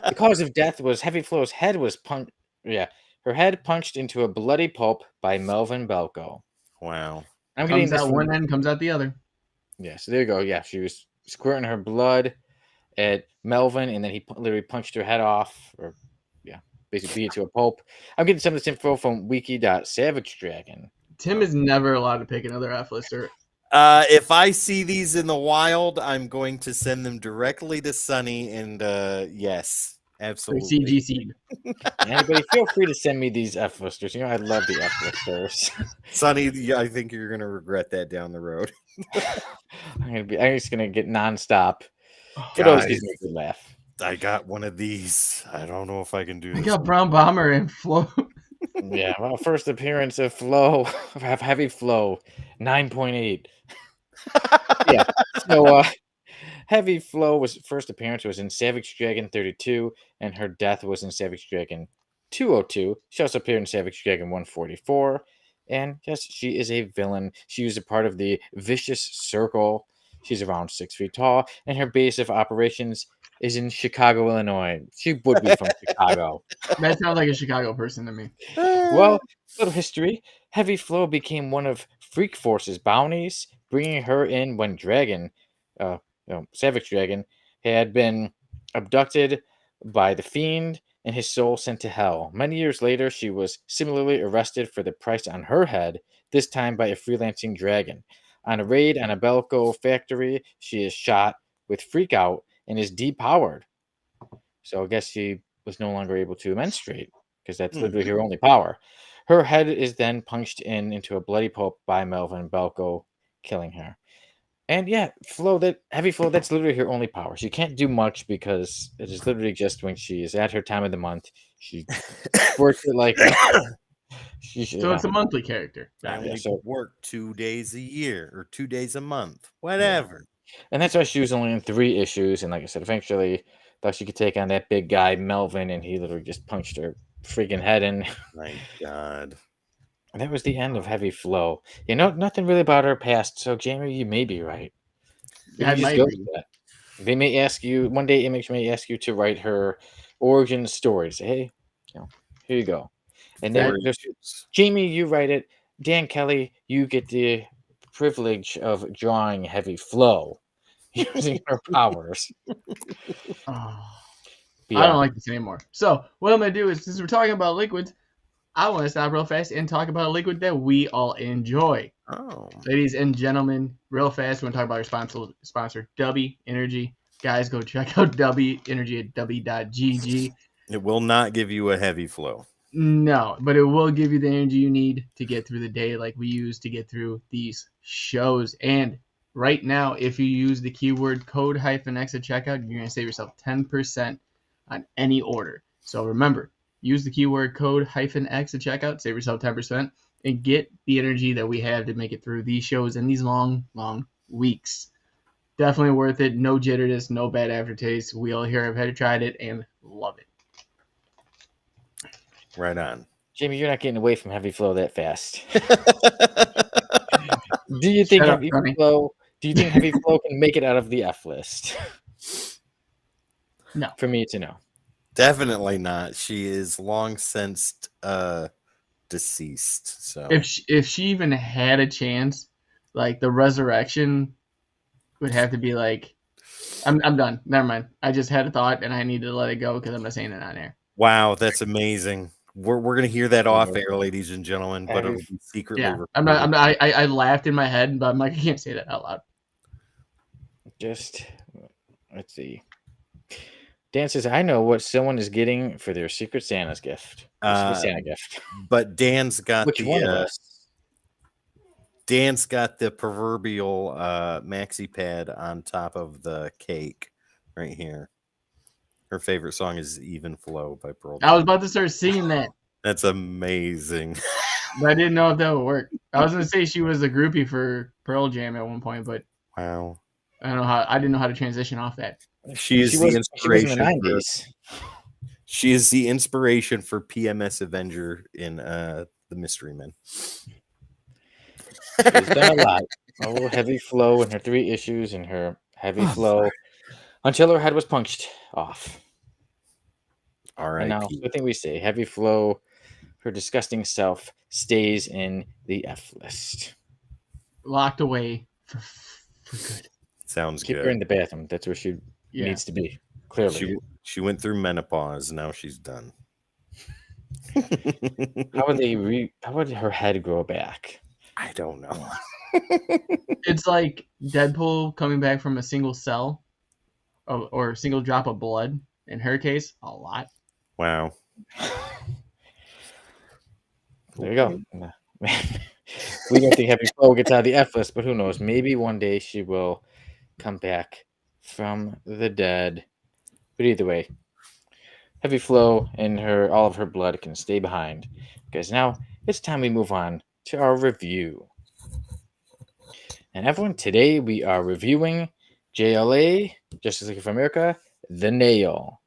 S1: The cause of death was Heavy Flo's head was punched. Yeah, her head punched into a bloody pulp by Melvin Belko.
S3: Wow.
S2: I'm getting this one end, comes out the other.
S1: Yeah, so there you go. Yeah, she was squirting her blood at Melvin, and then he literally punched her head off, or basically beat it to a pulp. I'm getting some of this info from wiki.savagedragon.
S2: Tim is never allowed to pick another F-lister.
S3: If I see these in the wild, I'm going to send them directly to Sonny, and yes, absolutely.
S2: CGC.
S1: Anybody, feel free to send me these F-listers. You know, I love the F-listers.
S3: Sonny, I think you're gonna regret that down the road.
S1: I'm just gonna get nonstop. It always gives me a good laugh.
S3: I got one of these. I don't know if I can do this.
S2: I got Brown Bomber and Flo.
S1: Yeah, well, first appearance of Flo, have Heavy Flo, 9.8. Yeah, so Heavy Flo was first appearance was in Savage Dragon 32, and her death was in Savage Dragon 202. She also appeared in Savage Dragon 144, and yes, she is a villain. She was a part of the Vicious Circle. She's around 6 feet tall, and her base of operations is in Chicago, Illinois. She would be from Chicago.
S2: That sounds like a Chicago person to me.
S1: Well, little history. Heavy Flo became one of Freak Force's bounties, bringing her in when Savage Dragon, had been abducted by the Fiend and his soul sent to hell. Many years later, she was similarly arrested for the price on her head, this time by a freelancing dragon. On a raid on a Belko factory, she is shot with Freak Out and is depowered. So I guess she was no longer able to menstruate because that's literally her only power. Her head is then punched into a bloody pulp by Melvin Belko, killing her. And yeah, Heavy Flo, that's literally her only power. She can't do much because it is literally just when she is at her time of the month. She works it like
S2: so it's a monthly character.
S3: I only work 2 days a year or 2 days a month, whatever.
S1: And that's why she was only in 3 issues. And like I said, eventually thought she could take on that big guy Melvin, and he literally just punched her freaking head in.
S3: My God.
S1: And that was the end of Heavy Flo. You know, nothing really about her past. So Jamie, you may be right.
S2: Yeah, just go
S1: with that. They may ask you one day. Image may ask you to write her origin story. Say, hey, here you go. And then Jamie, you write it. Dan Kelly, you get the privilege of drawing Heavy Flo using her powers.
S2: I don't like this anymore. So what I'm going to do is, since we're talking about liquids, I want to stop real fast and talk about a liquid that we all enjoy.
S3: Oh.
S2: Ladies and gentlemen, real fast, we want to talk about our sponsor, W Energy. Guys, go check out W Energy at w.gg.
S3: It will not give you a heavy flow.
S2: No, but it will give you the energy you need to get through the day like we use to get through these shows. And right now, if you use the keyword code -X at checkout, you're going to save yourself 10% on any order. So remember, use the keyword code -X at checkout, save yourself 10%, and get the energy that we have to make it through these shows and these long, long weeks. Definitely worth it. No jitterness, no bad aftertaste. We all here have tried it and love it.
S3: Right on.
S1: Jamie, you're not getting away from heavy flow that fast. Do you think heavy flow can make it out of the F list?
S2: No.
S1: For me, it's a no.
S3: Definitely not. She is long since deceased. So
S2: if she even had a chance, like the resurrection would have to be like, I'm done. Never mind. I just had a thought and I need to let it go because I'm not saying it on air.
S3: Wow, that's amazing. We're gonna hear that off air, ladies and gentlemen, but it'll be secretly recorded.
S2: I laughed in my head, but I'm like, I can't say that out loud.
S1: Just let's see. Dan says, I know what someone is getting for their Secret Santa's gift. Secret Santa gift.
S3: But Dan's got
S1: Which one of us?
S3: Dan's got the proverbial maxi pad on top of the cake right here. Her favorite song is Even Flow by Pearl Jam.
S2: I was about to start singing that.
S3: That's amazing.
S2: But I didn't know if that would work. I was going to say she was a groupie for Pearl Jam at one point, but
S3: wow.
S2: I didn't know how to transition off that.
S3: She is the inspiration. She is the inspiration for PMS Avenger in The Mystery Men.
S1: She's done a lot. Oh, heavy flow in her 3 issues and her heavy flow until her head was punched off.
S3: All right.
S1: And now, the thing we say, heavy flow, her disgusting self stays in the F list.
S2: Locked away for good.
S3: Sounds
S1: Keep
S3: good.
S1: her in the bathroom. That's where she needs to be. Clearly.
S3: She went through menopause. Now she's done.
S1: How would her head grow back?
S3: I don't know.
S2: It's like Deadpool coming back from a single cell or a single drop of blood. In her case, a lot.
S3: Wow.
S1: There you go. We don't think heavy flow gets out of the F list, but who knows? Maybe one day she will come back from the dead. But either way, heavy flow and all of her blood can stay behind. Because now it's time we move on to our review. And everyone, today we are reviewing JLA, Justice League of America, The Nail.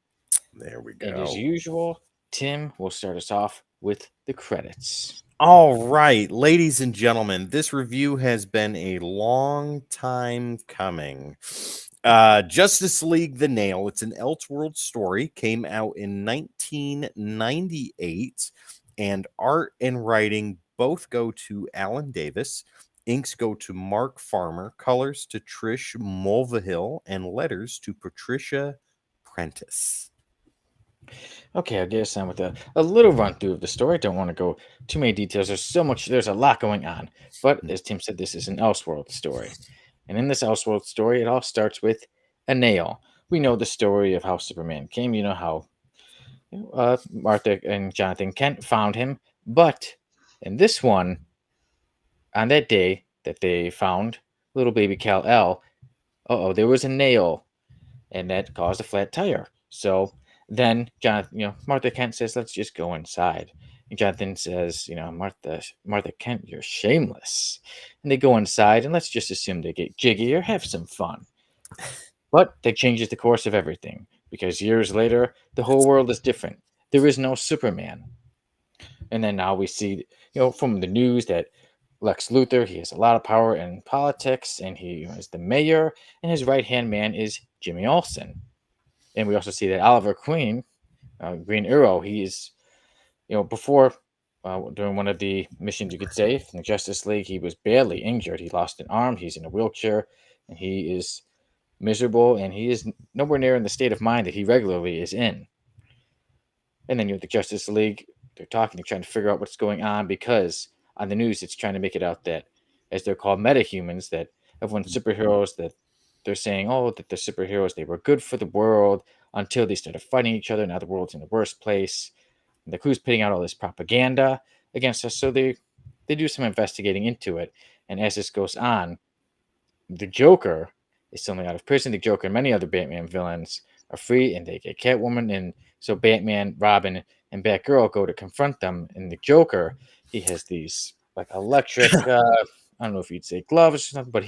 S3: There we go.
S1: And as usual, Tim will start us off with the credits.
S3: All right, ladies and gentlemen, this review has been a long time coming. Justice League The Nail, it's an Elseworld story, came out in 1998, and art and writing both go to Alan Davis. Inks go to Mark Farmer, colors to Trish Mulvihill, and letters to Patricia Prentice.
S1: Okay, I'll get us on with a little run through of the story. Don't want to go too many details. There's a lot going on. But as Tim said, this is an Elseworld story. And in this Elseworld story, it all starts with a nail. We know the story of how Superman came. You know how Martha and Jonathan Kent found him. But in this one, on that day that they found little baby Kal-El, there was a nail. And that caused a flat tire. So then Martha Kent says, let's just go inside. And Jonathan says, Martha Kent, you're shameless. And they go inside, and let's just assume they get jiggy or have some fun. But that changes the course of everything, because years later, the whole world is different. There is no Superman. And then now we see, from the news that Lex Luthor, he has a lot of power in politics, and he is the mayor, and his right-hand man is Jimmy Olsen. And we also see that Oliver Queen, Green Arrow, he is, before, during one of the missions, you could say, in the Justice League, he was badly injured. He lost an arm, he's in a wheelchair, and he is miserable, and he is nowhere near in the state of mind that he regularly is in. And then you have the Justice League. They're talking, they're trying to figure out what's going on because on the news it's trying to make it out that, as they're called, metahumans, that everyone's superheroes, that they're saying, oh, that the superheroes, they were good for the world until they started fighting each other. Now the world's in the worst place. And the crew's putting out all this propaganda against us. So they do some investigating into it. And as this goes on, the Joker is suddenly out of prison. The Joker and many other Batman villains are free, and they get Catwoman. And so Batman, Robin, and Batgirl go to confront them. And the Joker, he has these like electric, I don't know if you'd say gloves or something, but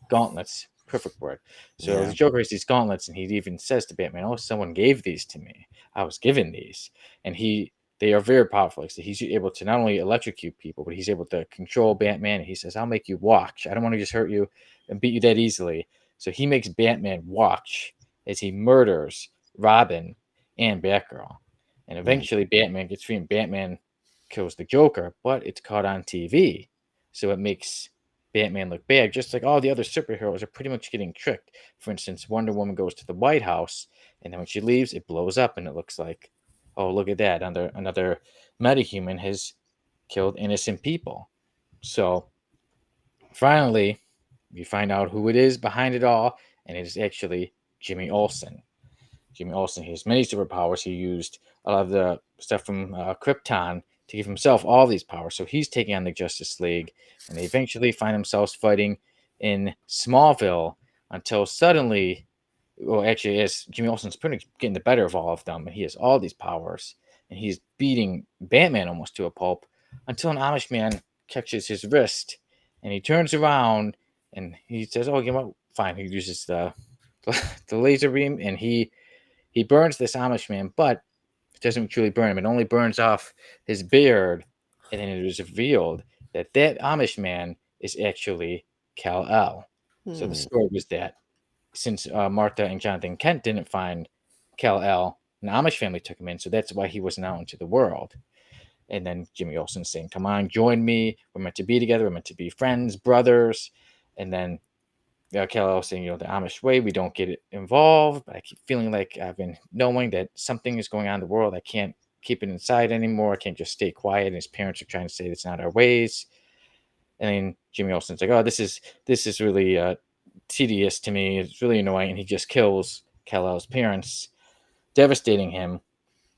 S1: gauntlets, perfect word. So the Joker has these gauntlets, and he even says to Batman, "Oh, someone gave these to me. I was given these." And they are very powerful. So he's able to not only electrocute people, but he's able to control Batman. And he says, "I'll make you watch. I don't want to just hurt you and beat you that easily." So he makes Batman watch as he murders Robin and Batgirl. And eventually Batman gets free and Batman kills the Joker, but it's caught on TV. So it makes Batman look bad, just like all the other superheroes are pretty much getting tricked. For instance, Wonder Woman goes to the White House, and then when she leaves, it blows up, and it looks like, oh, look at that, another metahuman has killed innocent people. So finally, we find out who it is behind it all, and it is actually Jimmy Olsen. Jimmy Olsen, he has many superpowers. He used a lot of the stuff from Krypton to give himself all these powers. So he's taking on the Justice League, and they eventually find themselves fighting in Smallville until suddenly, well, actually, as Jimmy Olsen's pretty much getting the better of all of them, and he has all these powers, and he's beating Batman almost to a pulp until an Amish man catches his wrist, and he turns around and he says, "Oh, you know what? Fine." He uses the the laser beam, and he burns this Amish man, but it doesn't truly burn him. It only burns off his beard, and then it is revealed that that Amish man is actually Kal-El. So the story was that since Martha and Jonathan Kent didn't find Kal-El, an Amish family took him in, so that's why he wasn't out into the world. And then Jimmy Olsen saying, "Come on, join me. We're meant to be together. We're meant to be friends, brothers." And then Kal-El saying, the Amish way, we don't get involved, but I keep feeling like I've been knowing that something is going on in the world. I can't keep it inside anymore. I can't just stay quiet. And his parents are trying to say it's not our ways. And then Jimmy Olsen's like, "Oh, this is really tedious to me. It's really annoying." And he just kills Kal-El's parents, devastating him.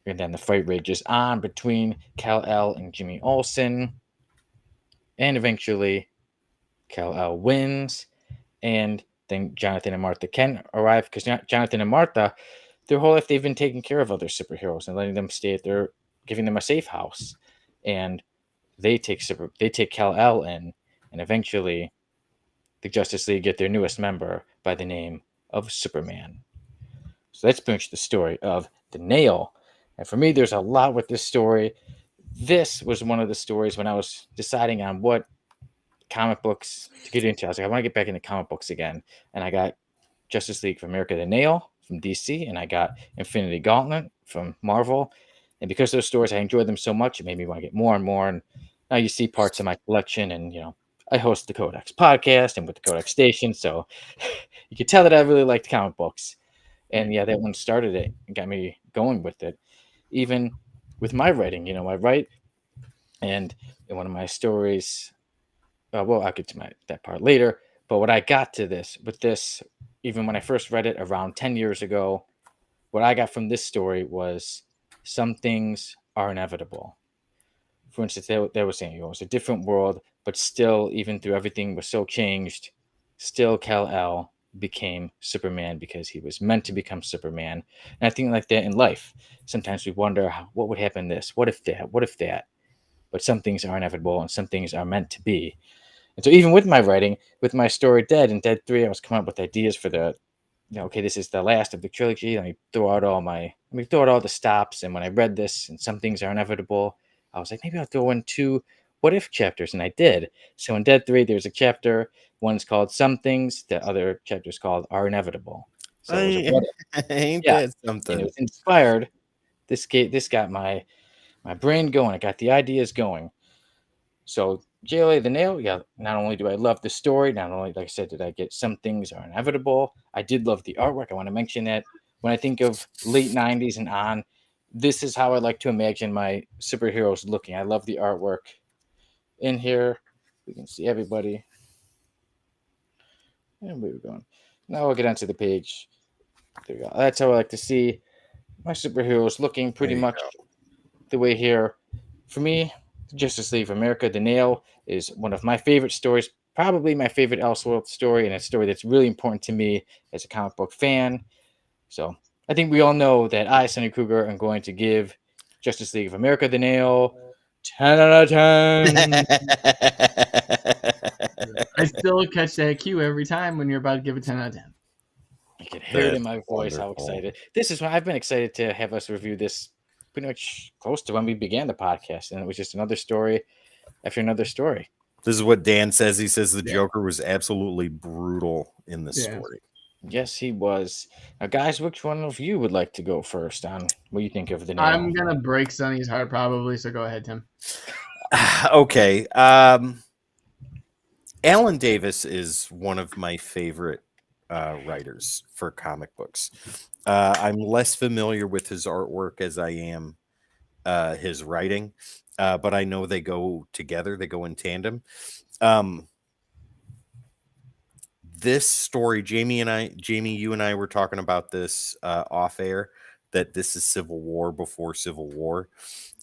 S1: And then the fight rages on between Kal-El and Jimmy Olsen. And eventually, Kal-El wins. And then Jonathan and Martha Kent arrive because Jonathan and Martha, their whole life, they've been taking care of other superheroes and letting them stay at their, giving them a safe house. And they take Kal-El in, and eventually the Justice League get their newest member by the name of Superman. So that's pretty much the story of the Nail. And for me, there's a lot with this story. This was one of the stories when I was deciding on what comic books to get into. I was like, I want to get back into comic books again. And I got Justice League of America, the Nail from DC, and I got Infinity Gauntlet from Marvel. And because those stories, I enjoyed them so much, it made me want to get more and more. And now you see parts of my collection, and I host the Codex podcast and with the Codex station, so you could tell that I really liked comic books. And yeah, that one started it and got me going with it. Even with my writing, I write, and in one of my stories, well, I'll get to that part later. But what I got to this, even when I first read it around 10 years ago, what I got from this story was some things are inevitable. For instance, they were saying, it's a different world, but still, even through everything was so changed, still Kal-El became Superman because he was meant to become Superman. And I think like that in life. Sometimes we wonder, what would happen this? What if that? What if that? But some things are inevitable and some things are meant to be. And so even with my writing, with my story Dead and Dead 3, I was coming up with ideas for okay, this is the last of the trilogy. Let me throw out all the stops. And when I read this and some things are inevitable, I was like, maybe I'll throw in 2 what if chapters. And I did. So in Dead 3, there's a chapter, one's called Some Things, the other chapter's called Are Inevitable. So it was a what if.
S3: Ain't
S1: Yeah.
S3: that something?
S1: And it was inspired. This got my brain going. It got the ideas going. So JLA the Nail, yeah, not only do I love the story, not only, like I said, did I get some things are inevitable, I did love the artwork. I want to mention that when I think of late 90s and on, this is how I like to imagine my superheroes looking. I love the artwork. In here, we can see everybody. And where we're going. Now we'll get onto the page. There we go. That's how I like to see my superheroes looking pretty much the way here. For me, Justice League of America, The Nail is one of my favorite stories, probably my favorite Elseworld story, and a story that's really important to me as a comic book fan. So I think we all know that I, Sonny Kruger, am going to give Justice League of America, The Nail, 10 out of 10.
S2: I still catch that cue every time when you're about to give a 10 out of 10.
S1: You can hear it in my voice how
S3: wonderful.
S1: excited. This is why I've been excited to have us review this pretty much close to when we began the podcast. And it was just another story after another story.
S3: This is what Dan says. He says the Joker was absolutely brutal in this story.
S1: Yes, he was. Now, guys, which one of you would like to go first on what you think of The Nail?
S2: I'm going to break Sonny's heart probably, so go ahead, Tim.
S3: Okay. Alan Davis is one of my favorite writers for comic books. I'm less familiar with his artwork as I am his writing, but I know they go together. They go in tandem. This story, Jamie, you and I were talking about this off air, that this is Civil War before Civil War,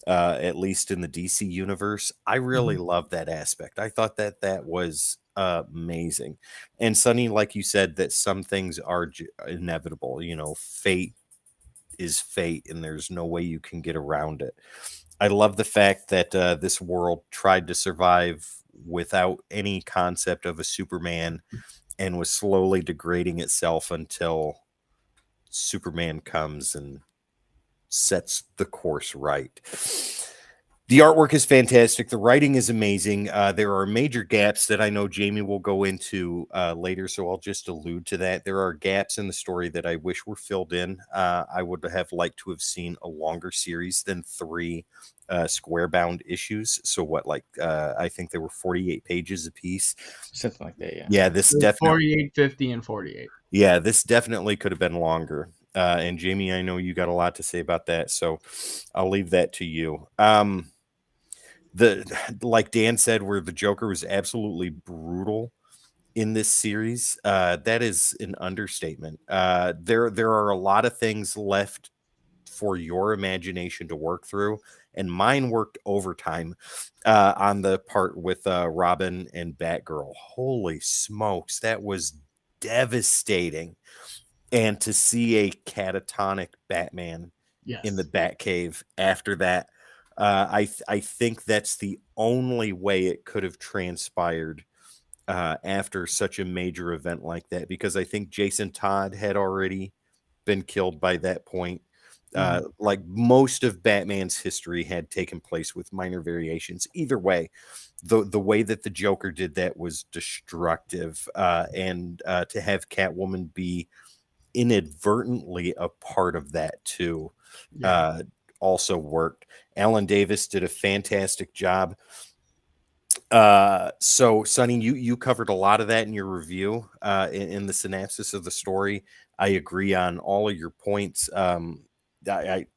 S3: at least in the DC universe. I really love that aspect. I thought that was amazing. And Sonny, like you said, that some things are inevitable. You know, fate is fate, and there's no way you can get around it. I love the fact that this world tried to survive without any concept of a Superman, and was slowly degrading itself until Superman comes and sets the course right. The artwork is fantastic. The writing is amazing. There are major gaps that I know Jamie will go into later, so I'll just allude to that. There are gaps in the story that I wish were filled in. I would have liked to have seen a longer series than 3 square-bound issues. So what, I think there were 48 pages apiece.
S1: Something like that, yeah.
S3: Yeah, this definitely
S2: 48, 50, and 48.
S3: Yeah, this definitely could have been longer. And Jamie, I know you got a lot to say about that, so I'll leave that to you. Like Dan said, where the Joker was absolutely brutal in this series, that is an understatement. There are a lot of things left for your imagination to work through, and mine worked overtime on the part with Robin and Batgirl. Holy smokes, that was devastating. And to see a catatonic Batman in the Batcave after that, I think that's the only way it could have transpired after such a major event like that, because I think Jason Todd had already been killed by that point. Like most of Batman's history had taken place with minor variations. Either way, the way that the Joker did that was destructive, and to have Catwoman be inadvertently a part of that too also worked. Alan Davis did a fantastic job. So Sonny, you covered a lot of that in your review, in the synopsis of the story. I agree on all of your points. I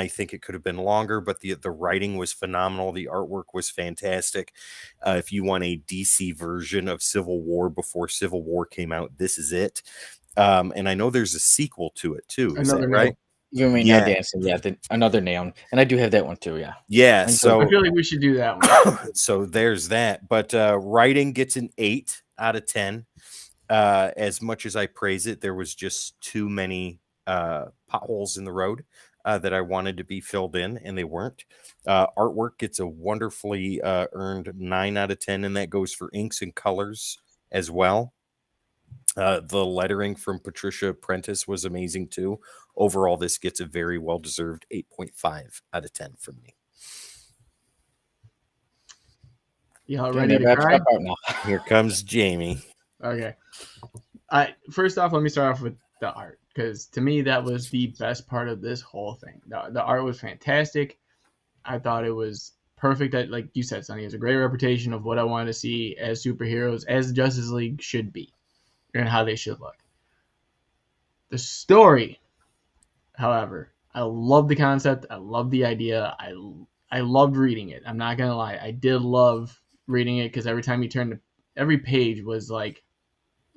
S3: think it could have been longer, but the writing was phenomenal. The artwork was fantastic. If you want a DC version of Civil War before Civil War came out, this is it. And I know there's a sequel to it too. Is that right?
S1: You mean Dancing? Yeah, another Nail, and I do have that one too. Yeah.
S3: Yeah. So
S2: I feel like we should do that one.
S3: So there's that. But writing gets an 8 out of 10. As much as I praise it, there was just too many potholes in the road that I wanted to be filled in, and they weren't. Artwork gets a wonderfully earned 9 out of 10, and that goes for inks and colors as well. The lettering from Patricia Prentice was amazing too. Overall, this gets a very well-deserved 8.5 out of 10 from me.
S2: Y'all ready to cry?
S3: Here comes Jamie.
S2: Okay. First off, let me start off with the art, because to me that was the best part of this whole thing. The art was fantastic. I thought it was perfect. Like you said, Sonny, it's a great representation of what I wanted to see as superheroes, as Justice League should be, and how they should look. The story, however, I love the concept. I love the idea. I loved reading it. I'm not gonna lie. I did love reading it because every time you turned, every page was like,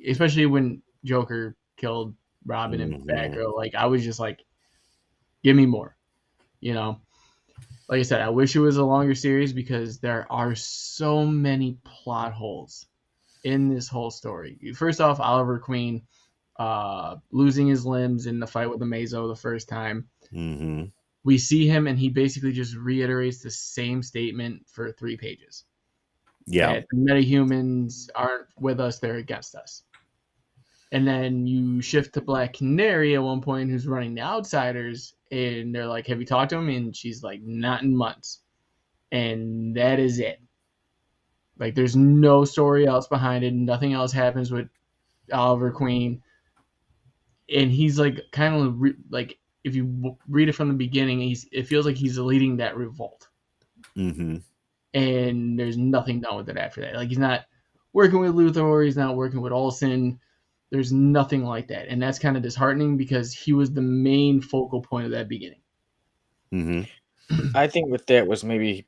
S2: especially when Joker killed Robin and Batgirl. Like I was just like, give me more. You know, like I said, I wish it was a longer series because there are so many plot holes in this whole story. First off, Oliver Queen losing his limbs in the fight with the Mazo the first time.
S3: Mm-hmm.
S2: We see him and he basically just reiterates the same statement for 3 pages.
S3: Yeah.
S2: That the metahumans aren't with us, they're against us. And then you shift to Black Canary at one point, who's running the Outsiders, and they're like, have you talked to him? And she's like, not in months. And that is it. Like, there's no story else behind it. Nothing else happens with Oliver Queen. And he's like, kind of like, if you read it from the beginning, it feels like he's leading that revolt.
S3: Mm-hmm.
S2: And there's nothing done with it after that. Like, he's not working with Luthor, he's not working with Olsen. There's nothing like that. And that's kind of disheartening because he was the main focal point of that beginning.
S3: Mm-hmm.
S1: I think with that was maybe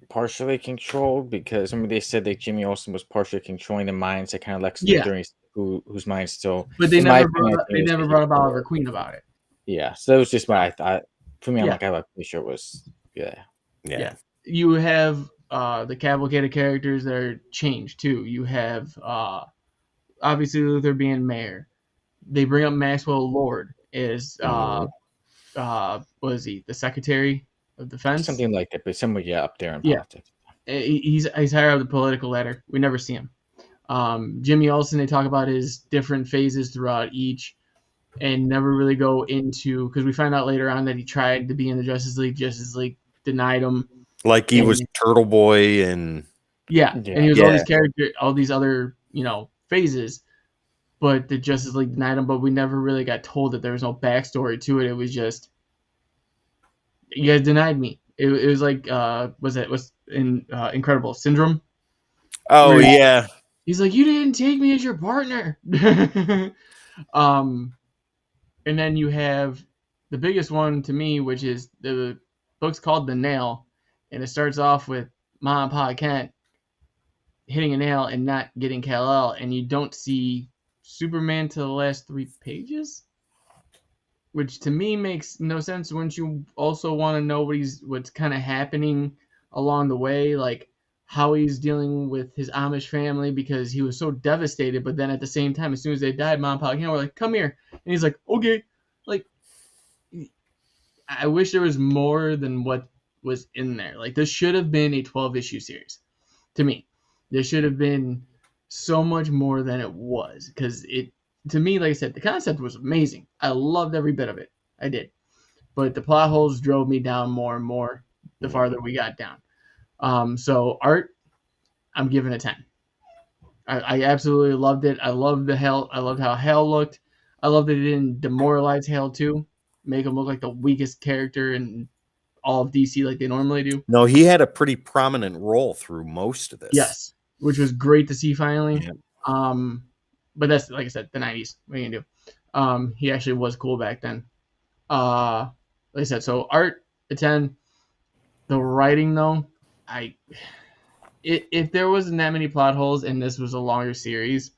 S1: partially controlled because remember they said that Jimmy Olsen was partially controlling the minds that kind of Lex Luthor, whose mind still.
S2: But they never brought up Oliver Queen about it.
S1: Yeah, so that was just what I thought. For me, I'm like, I'm pretty sure it was. Yeah.
S2: You have the cavalcade of characters that are changed too. You have obviously Luthor being mayor. They bring up Maxwell Lord as what is he? The Secretary of Defense?
S1: Something like that, but somewhere up there in politics.
S2: He's higher up the political ladder. We never see him. Jimmy Olsen, they talk about his different phases throughout each and never really go into, because we find out later on that he tried to be in the Justice League denied him.
S3: Like he was Turtle Boy and
S2: and he was all these characters, all these other, phases, but the Justice League denied him, but we never really got told that there was no backstory to it. It was just, you guys denied me. It was like, was in Incredible Syndrome?
S3: Oh, yeah.
S2: He's like, you didn't take me as your partner. And then you have the biggest one to me, which is the book's called The Nail, and it starts off with Ma and Pa Kent hitting a nail and not getting Kal-El, and you don't see Superman to the last 3 pages, which to me makes no sense. Wouldn't you also want to know what's kind of happening along the way, like how he's dealing with his Amish family, because he was so devastated, but then at the same time, as soon as they died, Mom and Pa Kent were like, come here, and he's like, okay. Like, I wish there was more than what was in there. Like, this should have been a 12-issue series to me. There should have been so much more than it was, because to me, like I said, the concept was amazing. I loved every bit of it. I did. But the plot holes drove me down more and more the farther we got down. So art, I'm giving a 10. I absolutely loved it. I loved I loved how Hal looked. I loved that it didn't demoralize Hal too, make him look like the weakest character in all of DC like they normally do.
S3: No, he had a pretty prominent role through most of this.
S2: Yes, which was great to see finally. Yeah. But that's, like I said, the 90s. What are you gonna do? He actually was cool back then. Like I said, so art, a 10. The writing, though, if there wasn't that many plot holes and this was a longer series,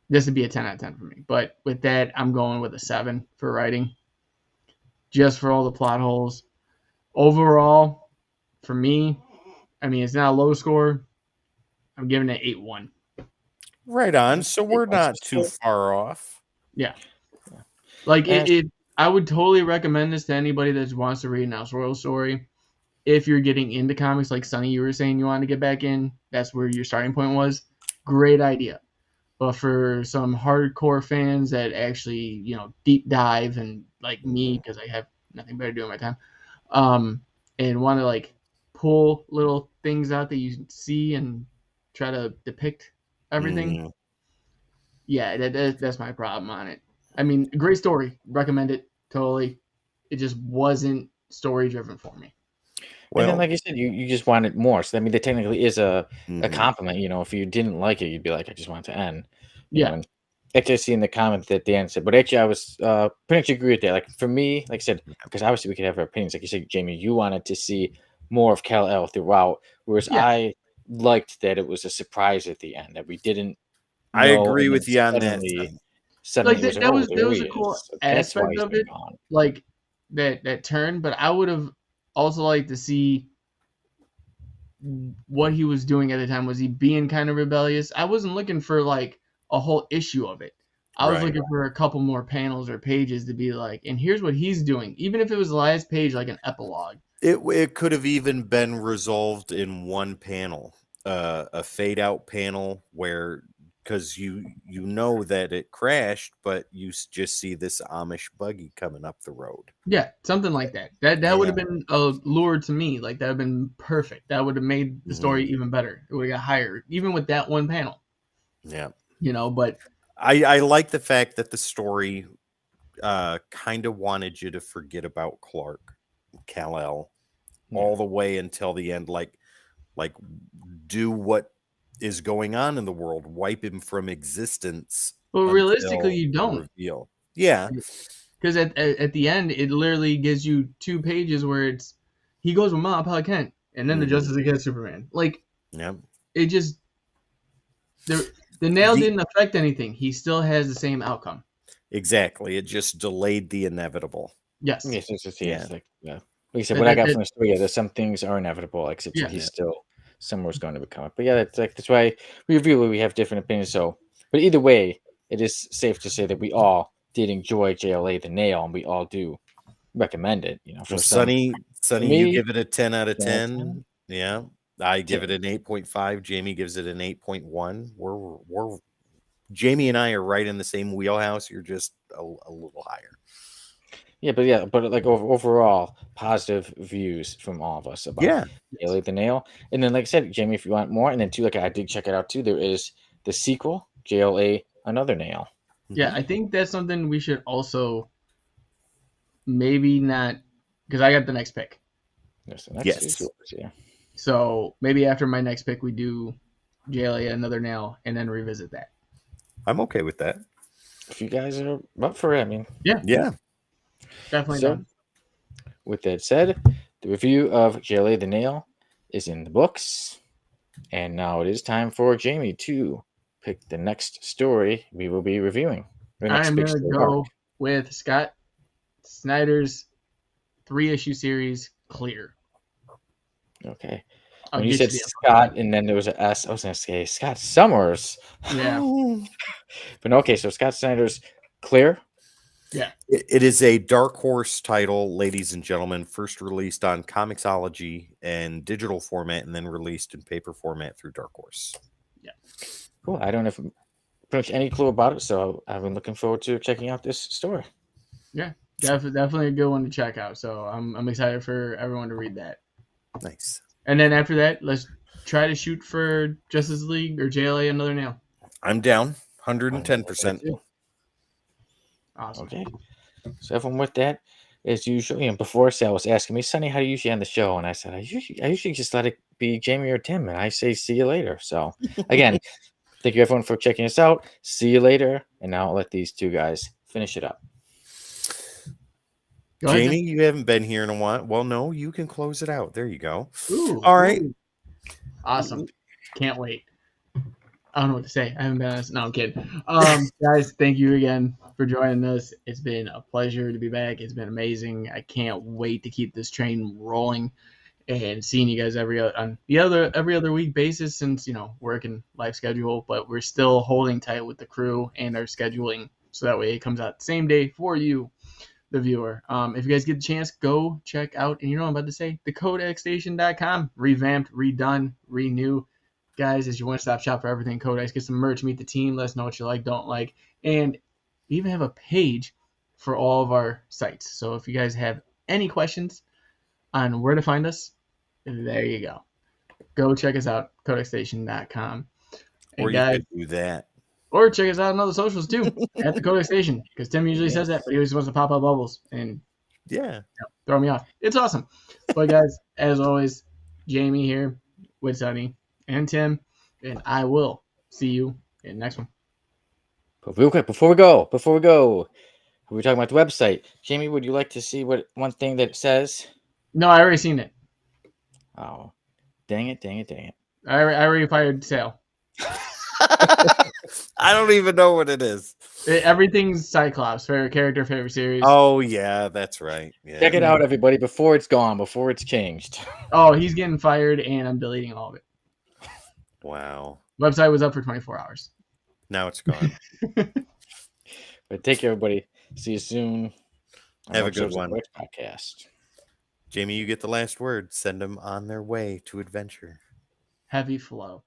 S2: this would be a 10 out of 10 for me. But with that, I'm going with a 7 for writing, just for all the plot holes. Overall, for me, I mean, it's not a low score. I'm giving it 8-1.
S3: Right on. So we're not too far off.
S2: Yeah. Like, I would totally recommend this to anybody that wants to read an Elseworld story. If you're getting into comics, like Sonny, you were saying you wanted to get back in, that's where your starting point was. Great idea. But for some hardcore fans that actually, deep dive, and like me, because I have nothing better to do in my time, and want to like pull little things out that you see and try to depict everything. Yeah, that's my problem on it. I mean, great story. Recommend it totally. It just wasn't story driven for me.
S1: Well, and then, like you said, you just wanted more. So, I mean, that technically is a compliment. If you didn't like it, you'd be like, I just want it to end.
S2: Yeah.
S1: actually see in the comments at the end said, but actually I was pretty much agree with that. Like for me, like I said, because obviously we could have our opinions. Like you said, Jamie, you wanted to see more of Kal-El throughout, whereas
S2: Yeah.
S1: I liked that it was a surprise at the end that we didn't
S3: I
S1: know,
S3: agree
S1: and then
S3: with you on that.
S1: suddenly
S2: Like
S1: it was like,
S2: that
S1: oh,
S2: was
S1: there he
S2: a cool
S1: is. So that's why
S2: aspect
S1: he's
S2: of
S1: been
S2: it,
S1: gone.
S2: like that turn. But I would have also liked to see what he was doing at the time. Was he being kind of rebellious? I wasn't looking for like a whole issue of it. I was
S3: Right.
S2: looking for a couple more panels or pages to be like, and here's what he's doing. Even if it was the last page, like an epilogue.
S3: It could have even been resolved in one panel, a fade out panel where, because you know that it crashed, but you just see this Amish buggy coming up the road.
S2: Yeah, something like that. That would have been a lure to me. Like that would have been perfect. That would have made the story even better. It would have got higher, even with that one panel.
S3: Yeah.
S2: But
S3: I like the fact that the story kind of wanted you to forget about Kal-El, all the way until the end. Like do what is going on in the world, wipe him from existence.
S2: But realistically,
S3: until
S2: you
S3: the
S2: don't.
S3: reveal. Yeah.
S2: Because at the end, it literally gives you 2 pages where he goes with Ma, Pa Kent, and then the Justice Against Superman. Like,
S3: Yeah.
S2: it just the nail didn't affect anything. He still has the same outcome.
S3: Exactly. It just delayed the inevitable.
S2: Yes.
S1: Yes,
S3: Yeah.
S1: like you said, what I got from the story, there's some things are inevitable, like he's still somewhere's going to become it. But yeah, that's why we review it. We have different opinions. So, but either way, it is safe to say that we all did enjoy JLA the Nail, and we all do recommend it. You know, for
S3: Well,
S1: some,
S3: Sonny,
S1: me,
S3: you give it a 10 out of
S1: 10 out of 10.
S3: 10. Yeah. I give
S1: 10.
S3: it an 8.5. Jamie gives it an 8.1. We're Jamie and I are right in the same wheelhouse. You're just a little higher.
S1: Yeah, but like overall, positive views from all of us about JLA the Nail. And then, like I said, Jamie, if you want more, and then too, like I did check it out too. There is the sequel, JLA Another Nail.
S2: Yeah, I think that's something we should also maybe not, because I got the next pick.
S1: Yes, the next is yours, yeah.
S2: So maybe after my next pick, we do JLA Another Nail and then revisit that.
S3: I'm okay with that.
S1: If you guys are up for it, I mean,
S2: yeah, definitely.
S1: So, with that said, the review of JLA the Nail is in the books, and now it is time for Jamie to pick the next story we will be reviewing.
S2: I'm going to go with Scott Snyder's 3-issue series, Clear.
S1: Okay. When you said Scott and then there was an S, I was going to say Scott Summers.
S2: Yeah.
S1: But okay, so Scott Snyder's Clear.
S2: Yeah.
S3: It is a Dark Horse title, ladies and gentlemen, first released on Comixology and digital format and then released in paper format through Dark Horse.
S2: Yeah.
S1: Cool. I don't have pretty much any clue about it, so I've been looking forward to checking out this story.
S2: Yeah, definitely a good one to check out. So I'm excited for everyone to read that.
S3: Nice.
S2: And then after that, let's try to shoot for Justice League or JLA Another Nail.
S3: I'm down 110%.
S2: Awesome.
S1: Okay. So everyone with that, as usual, before Sal was asking me, Sonny, how do you usually end the show? And I said, I usually just let it be Jamie or Tim, and I say see you later. So again, thank you everyone for checking us out. See you later. And now I'll let these two guys finish it up.
S3: Jamie, you haven't been here in a while. Well, no, you can close it out. There you go.
S2: Ooh,
S3: all right.
S2: Awesome. Can't wait. I don't know what to say. I haven't been on this. No, I'm kidding. Guys, thank you again for joining us. It's been a pleasure to be back. It's been amazing. I can't wait to keep this train rolling and seeing you guys every other week basis since, work and life schedule, but we're still holding tight with the crew and our scheduling so that way it comes out the same day for you, the viewer. If you guys get the chance, go check out, and you know what I'm about to say, the CODEXstation.com, revamped, redone, renew. Guys, as your one-stop shop for everything Codex, get some merch, meet the team, let us know what you like, don't like, and we even have a page for all of our sites. So if you guys have any questions on where to find us, there you go. Go check us out, CODEXstation.com.
S3: Or you could do that.
S2: Or check us out on other socials too, at the Codex Station, because Tim usually says that, but he always wants to pop up bubbles and throw me off. It's awesome. But guys, as always, Jamie here with Sonny and Tim, and I will see you in the next one.
S1: But real quick, before we go, we're talking about the website. Jamie, would you like to see what one thing that it says?
S2: No, I already seen it.
S1: Oh, dang it.
S2: I already fired sale.
S3: I don't even know what it is.
S2: Everything's Cyclops. Favorite character, favorite series.
S3: Oh yeah, that's right. Yeah.
S1: Check it out, everybody, before it's gone, before it's changed.
S2: Oh, he's getting fired, and I'm deleting all of it.
S3: Wow.
S2: Website was up for 24 hours.
S3: Now it's gone.
S1: But take care, everybody. See you soon.
S3: Have a good one.
S1: Podcast.
S3: Jamie, you get the last word. Send them on their way to adventure.
S2: Heavy flow.